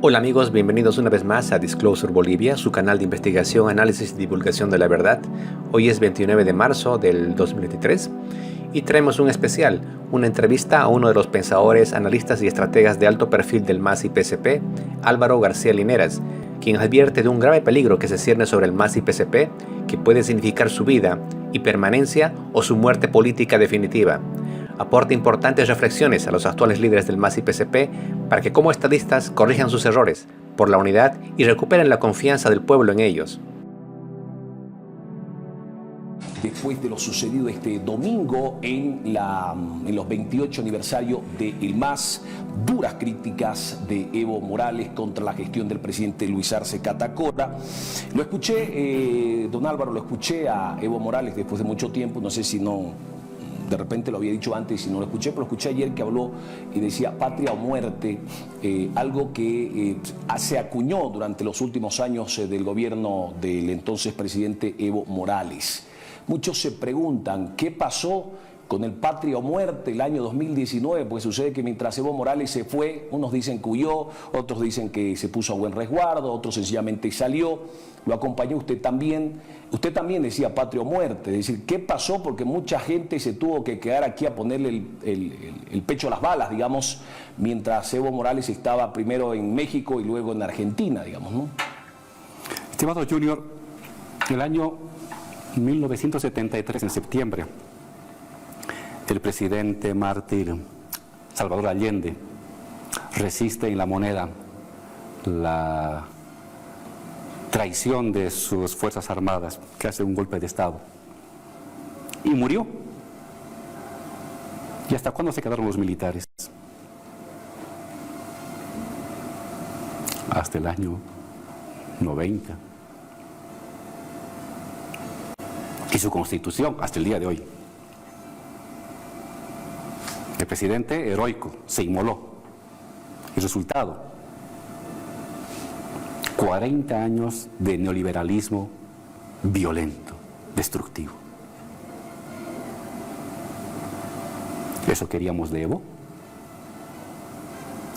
Hola amigos, bienvenidos una vez más a Disclosure Bolivia, su canal de investigación, análisis y divulgación de la verdad. Hoy es 29 de marzo del 2023 y traemos un especial, una entrevista a uno de los pensadores, analistas y estrategas de alto perfil del MAS y PCP, Álvaro García Lineras, quien advierte de un grave peligro que se cierne sobre el MAS y PCP, que puede significar su vida y permanencia o su muerte política definitiva. Aporta importantes reflexiones a los actuales líderes del MAS y PCP para que como estadistas corrijan sus errores por la unidad y recuperen la confianza del pueblo en ellos. Después de lo sucedido este domingo en los 28 aniversarios del MAS, duras críticas de Evo Morales contra la gestión del presidente Luis Arce Catacora. Lo escuché, don Álvaro, lo escuché a Evo Morales después de mucho tiempo, no sé si de repente lo había dicho antes y no lo escuché, pero lo escuché ayer que habló y decía patria o muerte, algo que se acuñó durante los últimos años del gobierno del entonces presidente Evo Morales. Muchos se preguntan qué pasó con el patria o muerte el año 2019, pues sucede que mientras Evo Morales se fue, unos dicen que huyó, otros dicen que se puso a buen resguardo, otros sencillamente salió, lo acompañó usted también decía patria o muerte, es decir, ¿qué pasó? Porque mucha gente se tuvo que quedar aquí a ponerle el pecho a las balas, digamos, mientras Evo Morales estaba primero en México y luego en Argentina, digamos, ¿no? Estimado Junior, el año 1973, en septiembre, el presidente mártir Salvador Allende resiste en La Moneda la traición de sus Fuerzas Armadas, que hace un golpe de Estado, y murió. ¿Y hasta cuándo se quedaron los militares? Hasta el año 90. Y su constitución hasta el día de hoy. El presidente heroico se inmoló. El resultado, 40 años de neoliberalismo violento, destructivo. ¿Eso queríamos de Evo?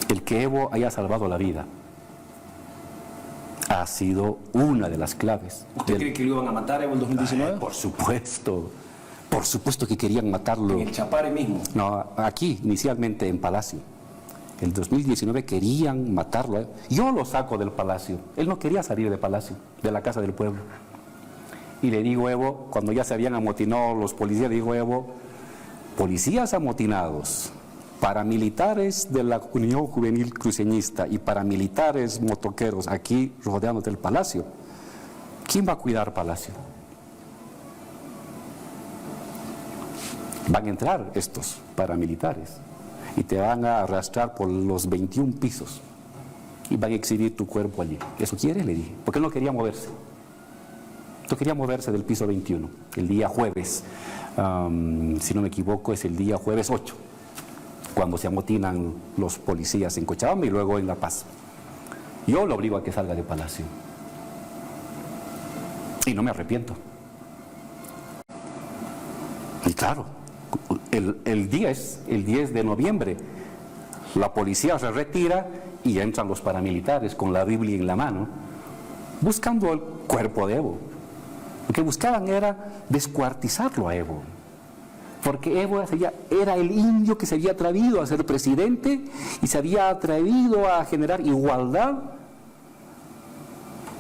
El que Evo haya salvado la vida ha sido una de las claves. ¿Usted cree que lo iban a matar Evo en 2019? Por supuesto que querían matarlo. ¿En el Chapare mismo? No, aquí, inicialmente en Palacio. En 2019 querían matarlo. Yo lo saco del Palacio. Él no quería salir de Palacio, de la Casa del Pueblo. Y le digo, Evo, cuando ya se habían amotinado los policías, le digo, Evo, policías amotinados, paramilitares de la Unión Juvenil Cruceñista y paramilitares motoqueros aquí rodeándote el Palacio. ¿Quién va a cuidar Palacio? Van a entrar estos paramilitares y te van a arrastrar por los 21 pisos y van a exhibir tu cuerpo allí. ¿Eso quieres? Le dije, porque él no quería moverse. No quería moverse del piso 21, el día jueves, si no me equivoco es el día jueves 8, cuando se amotinan los policías en Cochabamba y luego en La Paz. Yo lo obligo a que salga de Palacio. Y no me arrepiento. Y claro, el 10 de noviembre, la policía se retira y entran los paramilitares con la Biblia en la mano, buscando el cuerpo de Evo. Lo que buscaban era descuartizarlo a Evo. Porque Evo era el indio que se había atrevido a ser presidente y se había atrevido a generar igualdad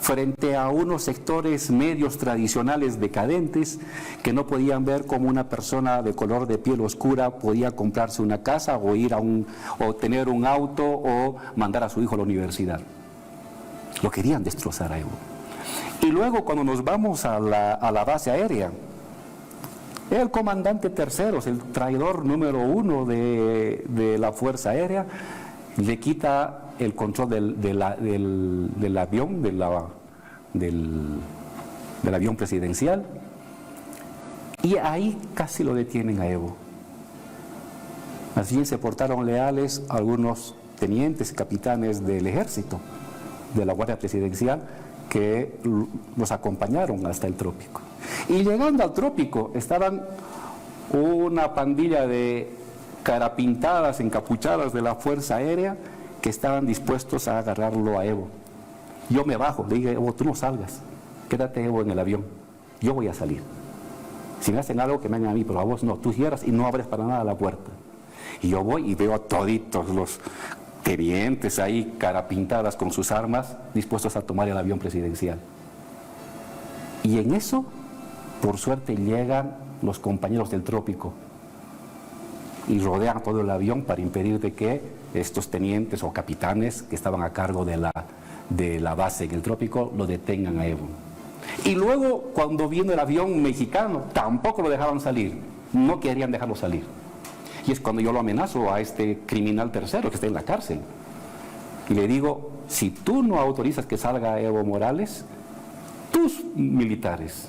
frente a unos sectores medios tradicionales decadentes que no podían ver cómo una persona de color de piel oscura podía comprarse una casa o ir o tener un auto o mandar a su hijo a la universidad. Lo querían destrozar a Evo. Y luego cuando nos vamos a la base aérea, el comandante Terceros, el traidor número 1 de la Fuerza Aérea, le quita el control del avión, del avión presidencial, y ahí casi lo detienen a Evo. Más bien se portaron leales algunos tenientes, capitanes del ejército, de la Guardia Presidencial, que los acompañaron hasta el trópico. Y llegando al trópico estaban una pandilla de carapintadas, encapuchadas de la Fuerza Aérea, que estaban dispuestos a agarrarlo a Evo. Yo me bajo, le dije, Evo, tú no salgas, quédate, Evo, en el avión, yo voy a salir. Si me hacen algo, que me hagan a mí, pero a vos no, tú cierras y no abres para nada la puerta. Y yo voy y veo a toditos los tenientes ahí, carapintadas con sus armas, dispuestos a tomar el avión presidencial. Y en eso, por suerte, llegan los compañeros del Trópico y rodean todo el avión para impedir de que estos tenientes o capitanes que estaban a cargo de la base en el Trópico lo detengan a Evo. Y luego, cuando vino el avión mexicano, tampoco lo dejaban salir, no querían dejarlo salir. Y es cuando yo lo amenazo a este criminal tercero que está en la cárcel. Y le digo, si tú no autorizas que salga Evo Morales, tus militares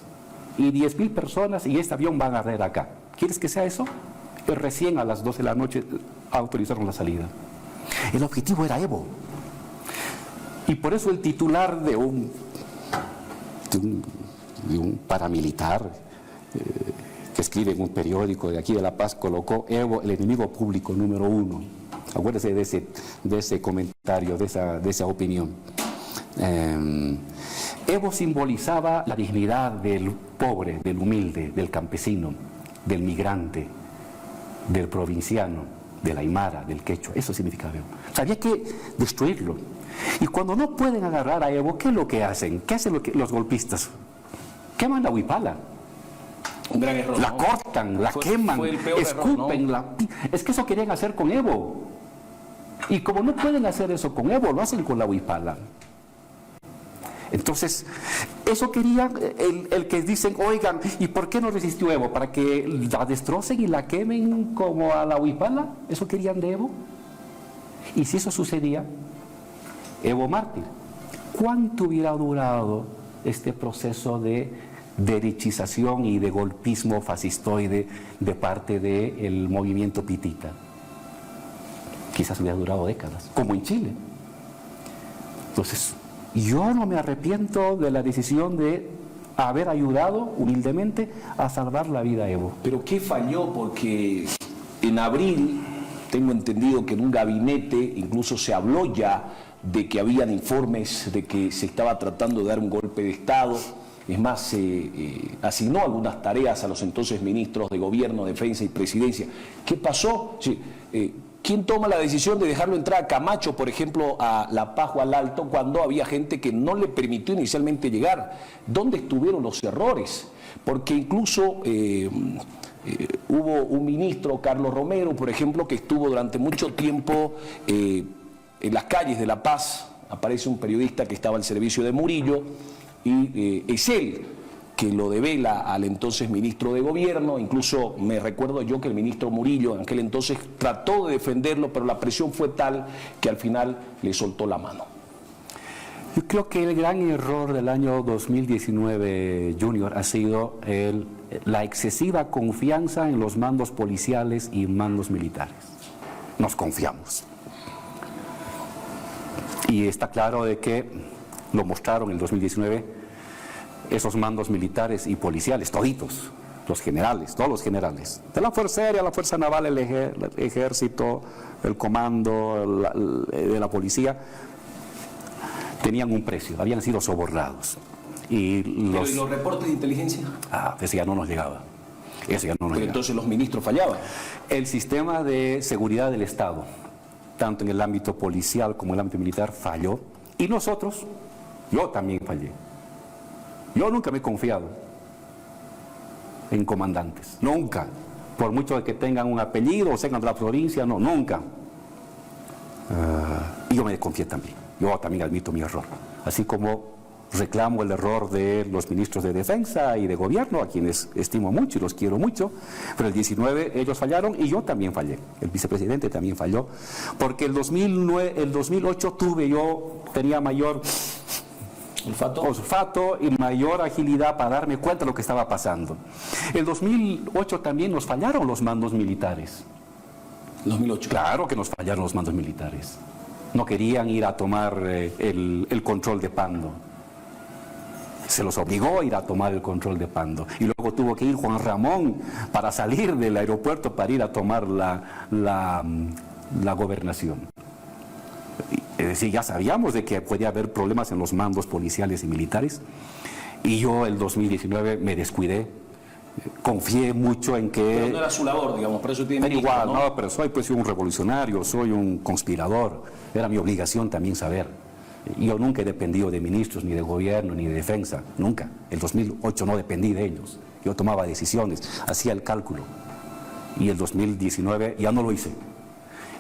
y 10,000 personas y este avión van a arder acá. ¿Quieres que sea eso? Y recién a las 12 de la noche autorizaron la salida. El objetivo era Evo. Y por eso el titular de un paramilitar que escribe en un periódico de aquí de La Paz colocó Evo, el enemigo público número 1. Acuérdese de ese comentario, de esa opinión. Evo simbolizaba la dignidad del pobre, del humilde, del campesino, del migrante, del provinciano, del aymara, del quechua. Eso significaba Evo. O sea, había que destruirlo. Y cuando no pueden agarrar a Evo, ¿qué es lo que hacen? ¿Qué hacen los golpistas? Queman la huipala. Un gran error. La cortan, la queman, fue el peor escupen. error, ¿no? Es que eso querían hacer con Evo. Y como no pueden hacer eso con Evo, lo hacen con la huipala. Entonces, eso querían el que dicen, oigan, ¿y por qué no resistió Evo? ¿Para que la destrocen y la quemen como a la huipala? ¿Eso querían de Evo? Y si eso sucedía, Evo mártir, ¿cuánto hubiera durado este proceso de derechización y de golpismo fascistoide de parte del movimiento pitita? Quizás hubiera durado décadas, como en Chile. Entonces, yo no me arrepiento de la decisión de haber ayudado humildemente a salvar la vida a Evo. Pero ¿qué falló? Porque en abril, tengo entendido que en un gabinete incluso se habló ya de que habían informes de que se estaba tratando de dar un golpe de Estado. Es más, se asignó algunas tareas a los entonces ministros de Gobierno, Defensa y Presidencia. ¿Qué pasó? Sí, ¿quién toma la decisión de dejarlo entrar a Camacho, por ejemplo, a La Paz o al Alto, cuando había gente que no le permitió inicialmente llegar? ¿Dónde estuvieron los errores? Porque incluso hubo un ministro, Carlos Romero, por ejemplo, que estuvo durante mucho tiempo en las calles de La Paz. Aparece un periodista que estaba al servicio de Murillo, y es él que lo devela al entonces ministro de Gobierno. Incluso me recuerdo yo que el ministro Murillo en aquel entonces trató de defenderlo, pero la presión fue tal que al final le soltó la mano. Yo creo que el gran error del año 2019, Junior, ha sido la excesiva confianza en los mandos policiales y mandos militares. Nos confiamos. Y está claro de que lo mostraron en el 2019 esos mandos militares y policiales, toditos, los generales, todos los generales, de la Fuerza Aérea, la Fuerza Naval, el Ejército, el Comando, de la Policía, tenían un precio, habían sido sobornados. ¿Y los reportes de inteligencia? Ese ya no nos llegaba. Eso ya no nos llegaba. Entonces los ministros fallaban. El sistema de seguridad del Estado, tanto en el ámbito policial como en el ámbito militar, falló. Y nosotros, yo también fallé. Yo nunca me he confiado en comandantes, nunca. Por mucho que tengan un apellido o sean de la provincia, no, nunca. Y yo me desconfié también. Yo también admito mi error. Así como reclamo el error de los ministros de Defensa y de Gobierno, a quienes estimo mucho y los quiero mucho, pero el 19 ellos fallaron y yo también fallé. El vicepresidente también falló, porque el 2008 tenía mayor olfato y mayor agilidad para darme cuenta de lo que estaba pasando. El 2008 también nos fallaron los mandos militares. 2008. Claro que nos fallaron los mandos militares. No querían ir a tomar el control de Pando. Se los obligó a ir a tomar el control de Pando. Y luego tuvo que ir Juan Ramón para salir del aeropuerto para ir a tomar la gobernación. Es decir, ya sabíamos de que podía haber problemas en los mandos policiales y militares. Y yo el 2019 me descuidé. Confié mucho en que... Pero no era su labor, digamos, por eso tiene... Pero igual, ¿no? Pero soy pues un revolucionario, soy un conspirador. Era mi obligación también saber. Yo nunca he dependido de ministros, ni de gobierno, ni de defensa. Nunca. El 2008 no dependí de ellos. Yo tomaba decisiones, hacía el cálculo. Y el 2019 ya no lo hice.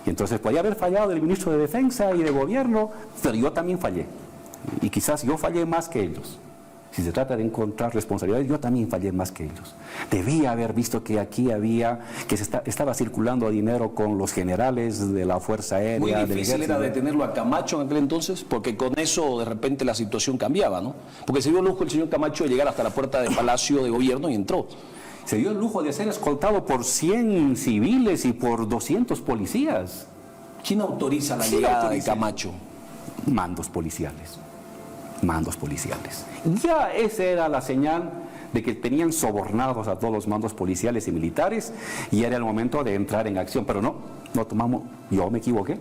Y entonces podía haber fallado el ministro de Defensa y de Gobierno, pero yo también fallé. Y quizás yo fallé más que ellos. Si se trata de encontrar responsabilidades, yo también fallé más que ellos. Debía haber visto que aquí estaba circulando dinero con los generales de la Fuerza Aérea. Muy del difícil Ejército. era detenerlo a Camacho en aquel entonces, porque con eso de repente la situación cambiaba, ¿no? Porque se dio el lujo el señor Camacho de llegar hasta la puerta del Palacio de Gobierno y entró. Se dio el lujo de ser escoltado por 100 civiles y por 200 policías. ¿Quién autoriza la ¿Quién llegada autoriza? de Camacho? Mandos policiales. Mandos policiales. Ya esa era la señal de que tenían sobornados a todos los mandos policiales y militares y era el momento de entrar en acción. Pero no tomamos. Yo me equivoqué.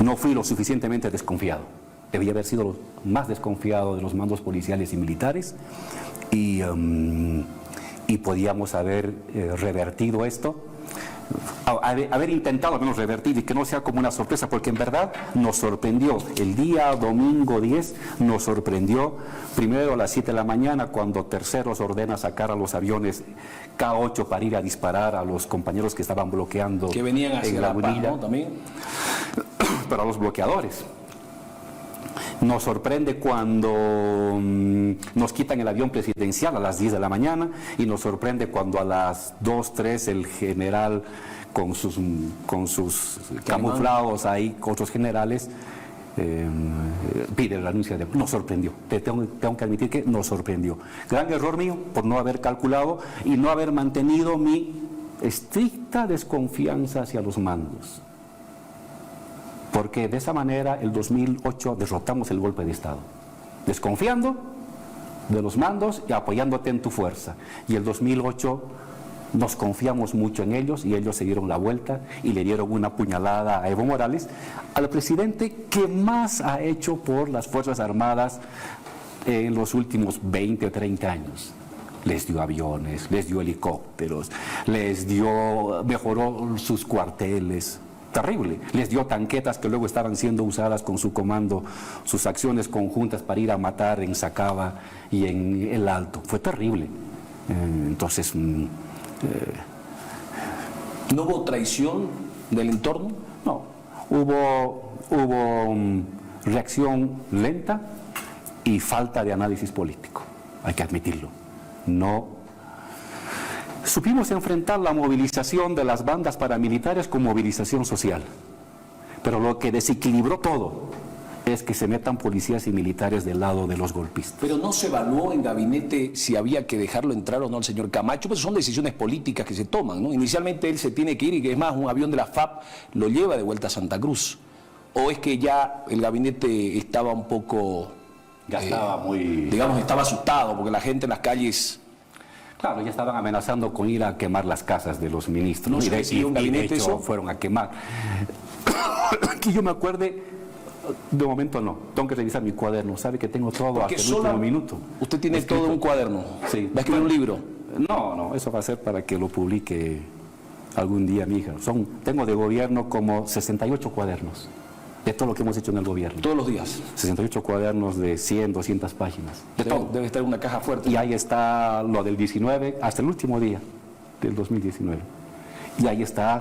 No fui lo suficientemente desconfiado. Debía haber sido más desconfiado de los mandos policiales y militares y podíamos haber revertido esto. Haber intentado al menos revertir y que no sea como una sorpresa, porque en verdad nos sorprendió. El día domingo 10 nos sorprendió, primero a las 7 de la mañana, cuando Terceros ordena sacar a los aviones K-8 para ir a disparar a los compañeros que estaban bloqueando Que venían hacia en La Paz, Lagunilla, ¿no? También. pero a los bloqueadores. Nos sorprende cuando nos quitan el avión presidencial a las 10 de la mañana y nos sorprende cuando a las 2, 3 el general con sus camuflados ahí, otros generales, pide la anuncia de... Nos sorprendió, tengo que admitir que nos sorprendió. Gran error mío por no haber calculado y no haber mantenido mi estricta desconfianza hacia los mandos. Porque de esa manera, el 2008 derrotamos el golpe de Estado, desconfiando de los mandos y apoyándote en tu fuerza. Y el 2008 nos confiamos mucho en ellos y ellos se dieron la vuelta y le dieron una puñalada a Evo Morales, al presidente que más ha hecho por las Fuerzas Armadas en los últimos 20 o 30 años. Les dio aviones, les dio helicópteros, mejoró sus cuarteles. Terrible. Les dio tanquetas que luego estaban siendo usadas con su comando, sus acciones conjuntas para ir a matar en Sacaba y en El Alto. Fue terrible. Entonces... ¿No hubo traición del entorno? No. Hubo reacción lenta y falta de análisis político. Hay que admitirlo. No. Supimos enfrentar la movilización de las bandas paramilitares con movilización social. Pero lo que desequilibró todo es que se metan policías y militares del lado de los golpistas. Pero no se evaluó en gabinete si había que dejarlo entrar o no al señor Camacho, pues son decisiones políticas que se toman, ¿no? Inicialmente él se tiene que ir y que es más, un avión de la FAP lo lleva de vuelta a Santa Cruz. ¿O es que ya el gabinete estaba un poco... Ya estaba muy... digamos, estaba asustado porque la gente en las calles... Claro, ya estaban amenazando con ir a quemar las casas de los ministros. ¿No se recibió un gabinete de hecho, eso? fueron a quemar. Que yo me acuerde, de momento no. Tengo que revisar mi cuaderno. Sabe que tengo todo Porque hasta el último minuto. Usted tiene escrito todo en un cuaderno. Sí. ¿Va a escribir un libro? No, eso va a ser para que lo publique algún día mi hija. Tengo de gobierno como 68 cuadernos. De todo lo que hemos hecho en el gobierno. Todos los días. 68 cuadernos de 100, 200 páginas. De todo. Debe estar en una caja fuerte. Y ahí está lo del 19, hasta el último día del 2019. Y ahí está,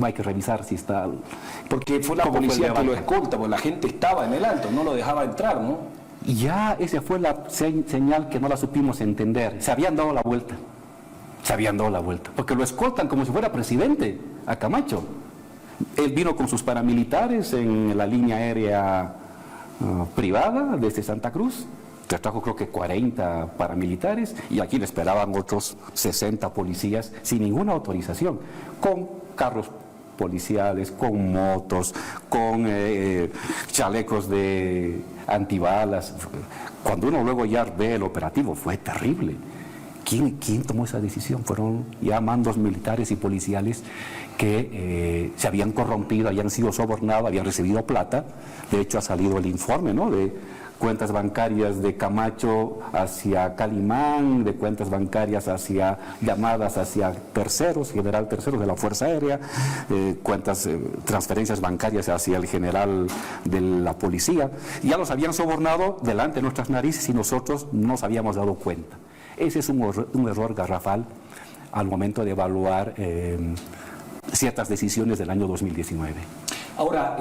hay que revisar si está... Porque fue la policía que lo escolta, porque la gente estaba en el Alto, no lo dejaba entrar, ¿no? Y ya esa fue la señal que no la supimos entender. Se habían dado la vuelta. Porque lo escoltan como si fuera presidente a Camacho. Él vino con sus paramilitares en la línea aérea privada desde Santa Cruz. Trajo creo que 40 paramilitares y aquí le esperaban otros 60 policías sin ninguna autorización, con carros policiales, con motos, con chalecos de antibalas. Cuando uno luego ya ve el operativo, fue terrible. ¿Quién tomó esa decisión? Fueron ya mandos militares y policiales que se habían corrompido, habían sido sobornados, habían recibido plata. De hecho, ha salido el informe, ¿no?, de cuentas bancarias de Camacho hacia Calimán, de cuentas bancarias hacia llamadas hacia terceros, general terceros de la Fuerza Aérea, transferencias bancarias hacia el general de la policía. Ya los habían sobornado delante de nuestras narices y nosotros no nos habíamos dado cuenta. Ese es un error garrafal al momento de evaluar ciertas decisiones del año 2019. Ahora,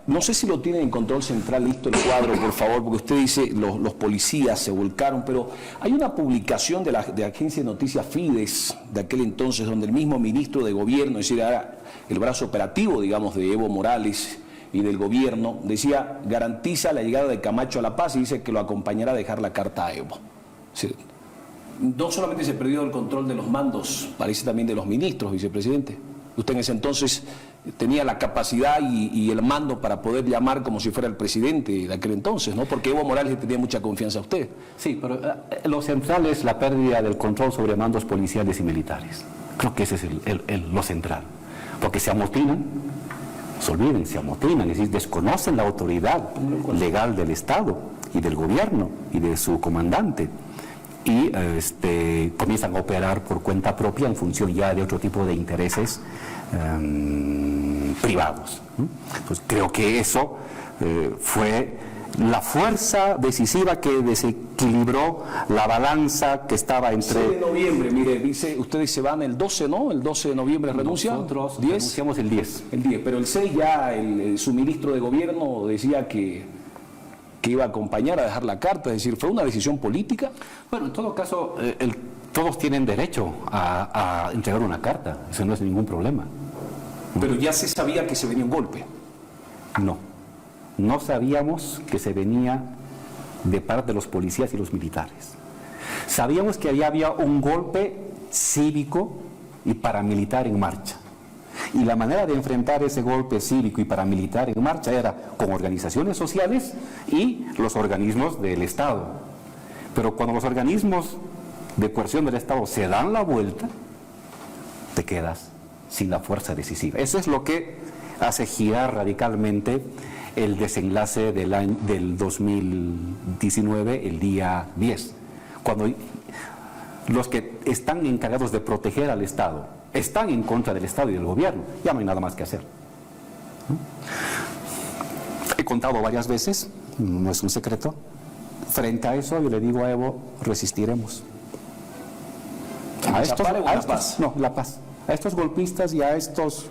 no sé si lo tienen en control central listo el cuadro, por favor, porque usted dice los policías se volcaron, pero hay una publicación de la agencia de noticias Fides de aquel entonces, donde el mismo ministro de gobierno, es decir, era el brazo operativo, digamos, de Evo Morales y del gobierno, decía, garantiza la llegada de Camacho a La Paz y dice que lo acompañará a dejar la carta a Evo. Sí. No solamente se perdió el control de los mandos, parece también de los ministros, vicepresidente. Usted en ese entonces tenía la capacidad y el mando para poder llamar como si fuera el presidente de aquel entonces, ¿no? Porque Evo Morales le tenía mucha confianza a usted. Sí, pero lo central es la pérdida del control sobre mandos policiales y militares. Creo que ese es lo central. Porque se amotinan, se olviden, se amotinan, es decir, desconocen la autoridad legal del Estado y del gobierno y de su comandante. Y comienzan a operar por cuenta propia en función ya de otro tipo de intereses privados. Pues creo que eso fue la fuerza decisiva que desequilibró la balanza que estaba entre... 6 de noviembre, mire, dice, ustedes se van el 12, ¿no? El 12 de noviembre renuncian. Nosotros 10. renunciamos el 10. El 10, pero el 6 ya su ministro de gobierno decía que iba a acompañar a dejar la carta, es decir, ¿fue una decisión política? Bueno, en todo caso, todos tienen derecho a entregar una carta, eso no es ningún problema. Pero ya se sabía que se venía un golpe. No sabíamos que se venía de parte de los policías y los militares. Sabíamos que había un golpe cívico y paramilitar en marcha. Y la manera de enfrentar ese golpe cívico y paramilitar en marcha era con organizaciones sociales y los organismos del Estado. Pero cuando los organismos de coerción del Estado se dan la vuelta, te quedas sin la fuerza decisiva. Eso es lo que hace girar radicalmente el desenlace del 2019, el día 10. Cuando los que están encargados de proteger al Estado están en contra del Estado y del gobierno, ya no hay nada más que hacer. He contado varias veces, no es un secreto, frente a eso yo le digo a Evo, resistiremos. ¿La paz? No, la paz. A estos golpistas y a estos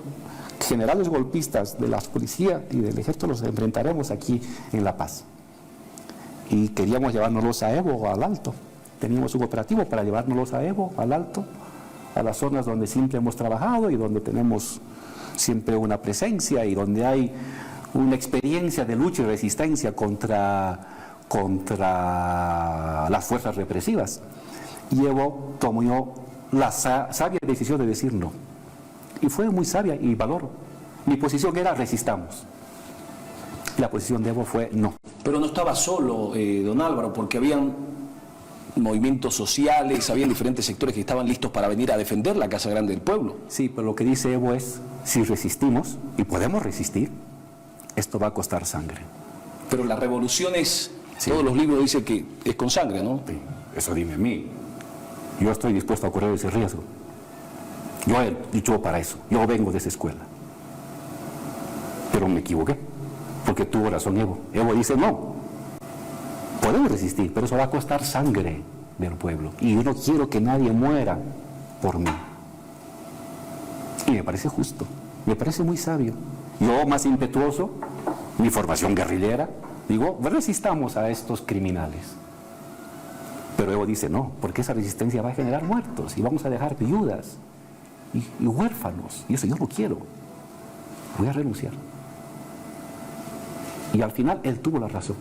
generales golpistas de la policía y del ejército los enfrentaremos aquí en La Paz. Y queríamos llevárnoslos a Evo al Alto. Teníamos un operativo para llevárnoslos a Evo al Alto, a las zonas donde siempre hemos trabajado y donde tenemos siempre una presencia y donde hay una experiencia de lucha y resistencia contra las fuerzas represivas. Y Evo tomó la sabia decisión de decir no. Y fue muy sabia y valoro. Mi posición era resistamos. La posición de Evo fue no. Pero no estaba solo, don Álvaro, porque habían movimientos sociales, había diferentes sectores que estaban listos para venir a defender la Casa Grande del Pueblo. Sí, pero lo que dice Evo es, si resistimos, y podemos resistir, esto va a costar sangre. Pero las revoluciones, sí, todos los libros dicen que es con sangre, ¿no? Sí, eso dime a mí. Yo estoy dispuesto a correr ese riesgo. Yo he luchado para eso, yo vengo de esa escuela. Pero me equivoqué, porque tuvo razón Evo. Evo dice no. Podemos resistir, pero eso va a costar sangre del pueblo. Y yo no quiero que nadie muera por mí. Y me parece justo, me parece muy sabio. Yo, más impetuoso, mi formación guerrillera, digo, resistamos a estos criminales. Pero Evo dice no, porque esa resistencia va a generar muertos y vamos a dejar viudas y huérfanos. Y eso yo no quiero. Voy a renunciar. Y al final él tuvo la razón.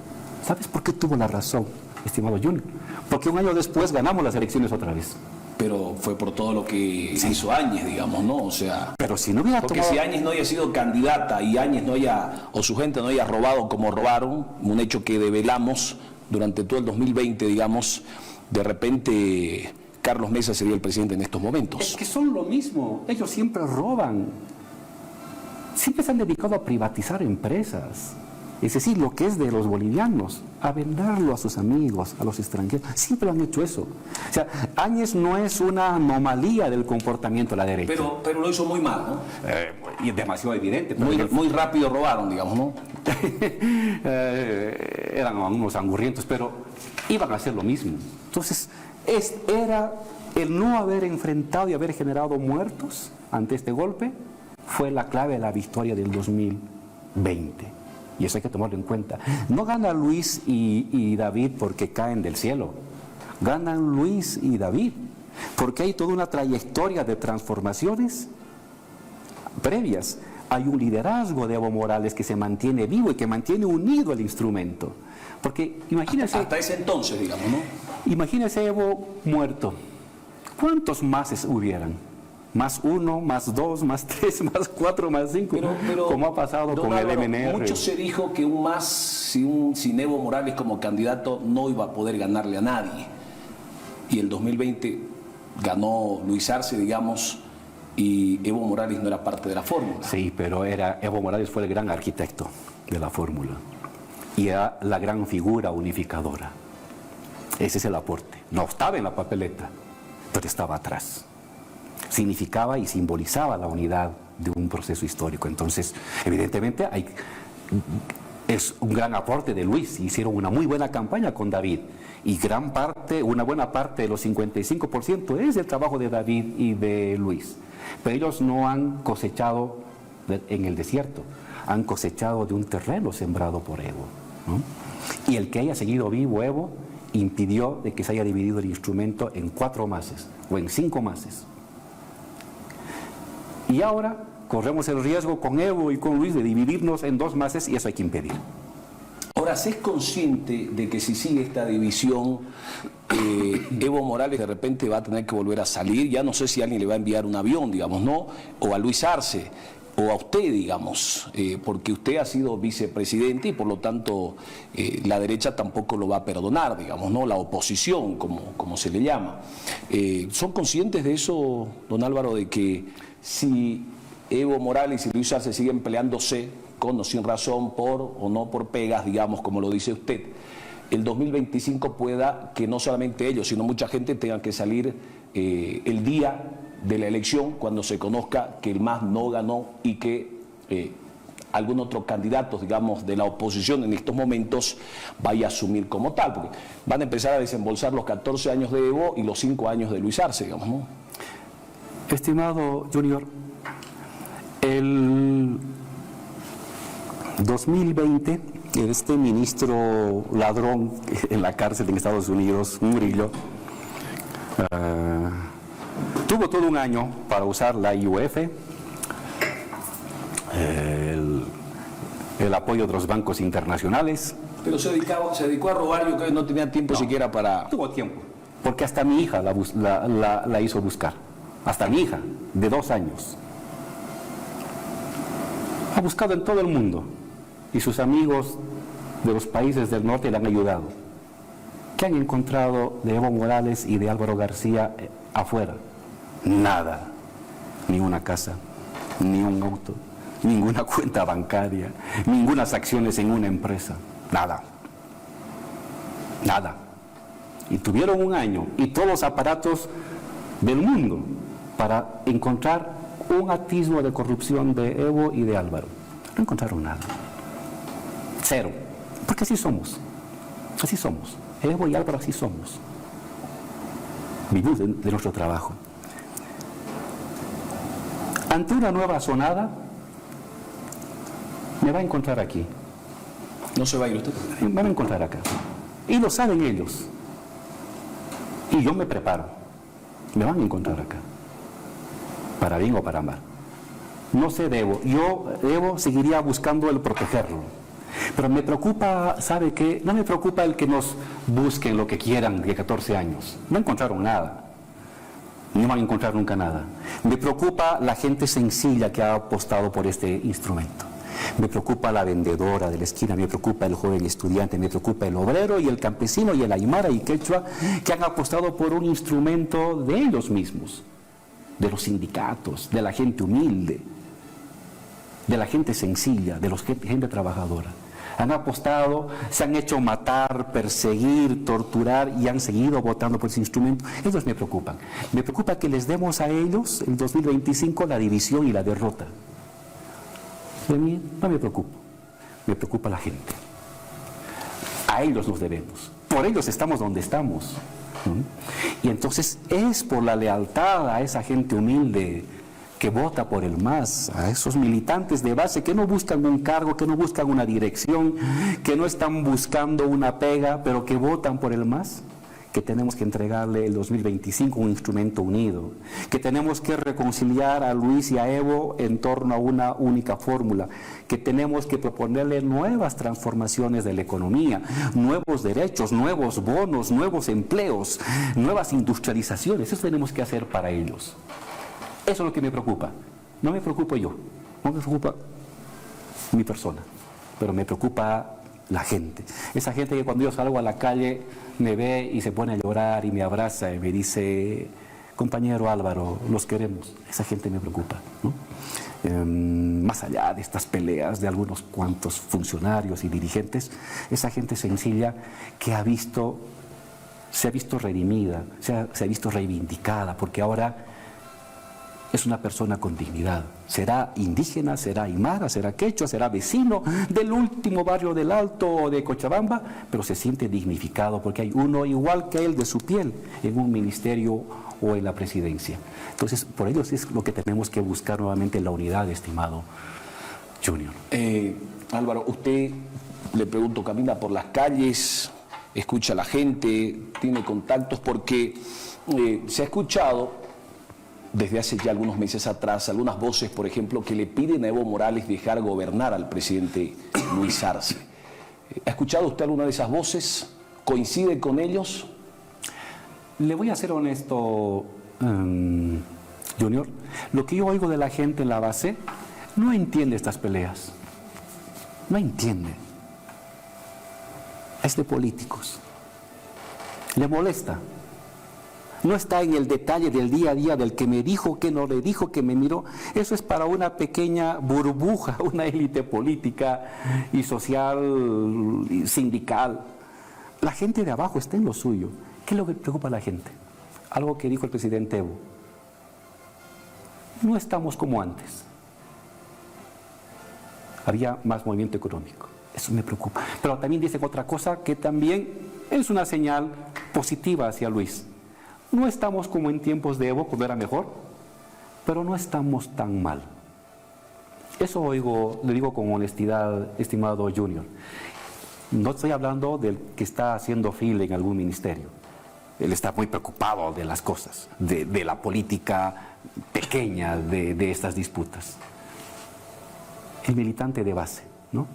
¿Sabes por qué tuvo la razón, estimado Junior? Porque un año después ganamos las elecciones otra vez. Pero fue por todo lo que hizo Áñez, digamos, ¿no? O sea, pero si no hubiera porque tomado... si Áñez no haya sido candidata y Áñez no haya, o su gente no haya robado como robaron, un hecho que develamos durante todo el 2020, digamos, de repente Carlos Mesa sería el presidente en estos momentos. Es que son lo mismo, ellos siempre roban. Siempre se han dedicado a privatizar empresas. Es decir, lo que es de los bolivianos, a venderlo a sus amigos, a los extranjeros. Siempre lo han hecho eso. O sea, Áñez no es una anomalía del comportamiento de la derecha. Pero lo hizo muy mal, ¿no? Y es demasiado evidente. Muy rápido robaron, digamos, ¿no? Eran unos angurrientos, pero iban a hacer lo mismo. Entonces, era el no haber enfrentado y haber generado muertos ante este golpe, fue la clave de la victoria del 2020. Y eso hay que tomarlo en cuenta. No gana Luis y David porque caen del cielo. Ganan Luis y David porque hay toda una trayectoria de transformaciones previas. Hay un liderazgo de Evo Morales que se mantiene vivo y que mantiene unido el instrumento. Porque imagínense... Hasta ese entonces, digamos, ¿no? Imagínense Evo muerto. ¿Cuántos más hubieran? Más 1, más 2, más 3, más 4, más 5, como ha pasado con el MNR. Mucho se dijo que un más, sin Evo Morales como candidato, no iba a poder ganarle a nadie. Y el 2020 ganó Luis Arce, digamos, y Evo Morales no era parte de la fórmula. Sí, pero Evo Morales fue el gran arquitecto de la fórmula y era la gran figura unificadora. Ese es el aporte. No estaba en la papeleta, pero estaba atrás. Significaba y simbolizaba la unidad de un proceso histórico. Entonces, evidentemente, es un gran aporte de Luis. Hicieron una muy buena campaña con David. Y una buena parte de los 55% es el trabajo de David y de Luis. Pero ellos no han cosechado en el desierto, han cosechado de un terreno sembrado por Evo, ¿no? Y el que haya seguido vivo Evo impidió de que se haya dividido el instrumento en 4 mases o en 5 mases. Y ahora corremos el riesgo con Evo y con Luis de dividirnos en 2 mases y eso hay que impedir. Ahora, ¿se es consciente de que si sigue esta división, Evo Morales de repente va a tener que volver a salir? Ya no sé si alguien le va a enviar un avión, digamos, ¿no? O a Luis Arce, o a usted, digamos, porque usted ha sido vicepresidente y por lo tanto la derecha tampoco lo va a perdonar, digamos, ¿no? La oposición, como se le llama. ¿Son conscientes de eso, don Álvaro, de que si Evo Morales y Luis Arce siguen peleándose con o sin razón, por o no por pegas, digamos, como lo dice usted, el 2025 pueda que no solamente ellos, sino mucha gente tengan que salir el día de la elección cuando se conozca que el MAS no ganó y que algún otro candidato, digamos, de la oposición en estos momentos vaya a asumir como tal, porque van a empezar a desembolsar los 14 años de Evo y los 5 años de Luis Arce, digamos, ¿no? Estimado Junior, el 2020, este ministro ladrón en la cárcel en Estados Unidos, Murillo, tuvo todo un año para usar la IUF, el apoyo de los bancos internacionales. Pero se dedicó a robar, yo creo que no tenía tiempo siquiera para... Tuvo tiempo, porque hasta mi hija la hizo buscar. Hasta mi hija, de 2 años. Ha buscado en todo el mundo y sus amigos de los países del norte le han ayudado. ¿Qué han encontrado de Evo Morales y de Álvaro García afuera? Nada. Ni una casa, ni un auto, ninguna cuenta bancaria, ningunas acciones en una empresa. Nada. Nada. Y tuvieron un año y todos los aparatos del mundo para encontrar un atisbo de corrupción de Evo y de Álvaro. No encontraron nada. 0. Porque así somos. Así somos. Evo y Álvaro así somos. Vivimos de nuestro trabajo. Ante una nueva sonada, me va a encontrar aquí. ¿No se va a ir usted? Me van a encontrar acá. Y lo saben ellos. Y yo me preparo. Me van a encontrar acá. Para bien o para mal. No sé de Evo. Evo seguiría buscando el protegerlo. Pero me preocupa, ¿sabe qué? No me preocupa el que nos busquen lo que quieran de 14 años. No encontraron nada. no van a encontrar nunca nada. Me preocupa la gente sencilla que ha apostado por este instrumento. Me preocupa la vendedora de la esquina, me preocupa el joven estudiante, me preocupa el obrero y el campesino y el aymara y quechua que han apostado por un instrumento de ellos mismos, de los sindicatos, de la gente humilde, de la gente sencilla, de la gente trabajadora. Han apostado, se han hecho matar, perseguir, torturar y han seguido votando por ese instrumento. Ellos me preocupan. Me preocupa que les demos a ellos, en 2025, la división y la derrota. De mí no me preocupa la gente. A ellos nos debemos. Por ellos estamos donde estamos. Y entonces es por la lealtad a esa gente humilde que vota por el MAS, a esos militantes de base que no buscan un cargo, que no buscan una dirección, que no están buscando una pega, pero que votan por el MAS, que tenemos que entregarle el 2025 un instrumento unido, que tenemos que reconciliar a Luis y a Evo en torno a una única fórmula, que tenemos que proponerle nuevas transformaciones de la economía, nuevos derechos, nuevos bonos, nuevos empleos, nuevas industrializaciones. Eso tenemos que hacer para ellos. Eso es lo que me preocupa. No me preocupo yo, no me preocupa mi persona, pero me preocupa la gente. Esa gente que cuando yo salgo a la calle me ve y se pone a llorar y me abraza y me dice, compañero Álvaro, los queremos. Esa gente me preocupa, ¿no? Más allá de estas peleas de algunos cuantos funcionarios y dirigentes, esa gente sencilla que se ha visto redimida, se ha visto reivindicada, porque ahora es una persona con dignidad. Será indígena, será aymara, será quechua, será vecino del último barrio del Alto o de Cochabamba, pero se siente dignificado porque hay uno igual que él de su piel en un ministerio o en la presidencia. Entonces, por ello es lo que tenemos que buscar nuevamente, la unidad, estimado Junior. Álvaro, usted, le pregunto, camina por las calles, escucha a la gente, tiene contactos, porque se ha escuchado desde hace ya algunos meses atrás algunas voces, por ejemplo, que le piden a Evo Morales dejar gobernar al presidente Luis Arce. ¿Ha escuchado usted alguna de esas voces? ¿Coincide con ellos? Le voy a ser honesto, Junior. Lo que yo oigo de la gente en la base no entiende estas peleas. No entiende. Es de políticos. Le molesta. No está en el detalle del día a día del que me dijo, que no le dijo, que me miró. Eso es para una pequeña burbuja, una élite política y social y sindical. La gente de abajo está en lo suyo. ¿Qué es lo que preocupa a la gente? Algo que dijo el presidente Evo. No estamos como antes. Había más movimiento económico. Eso me preocupa. Pero también dicen otra cosa que también es una señal positiva hacia Luis. No estamos como en tiempos de Evo, cuando era mejor, pero no estamos tan mal. Eso oigo, le digo con honestidad, estimado Junior. No estoy hablando del que está haciendo fila en algún ministerio. Él está muy preocupado de las cosas, de la política pequeña de estas disputas. El militante de base, ¿no?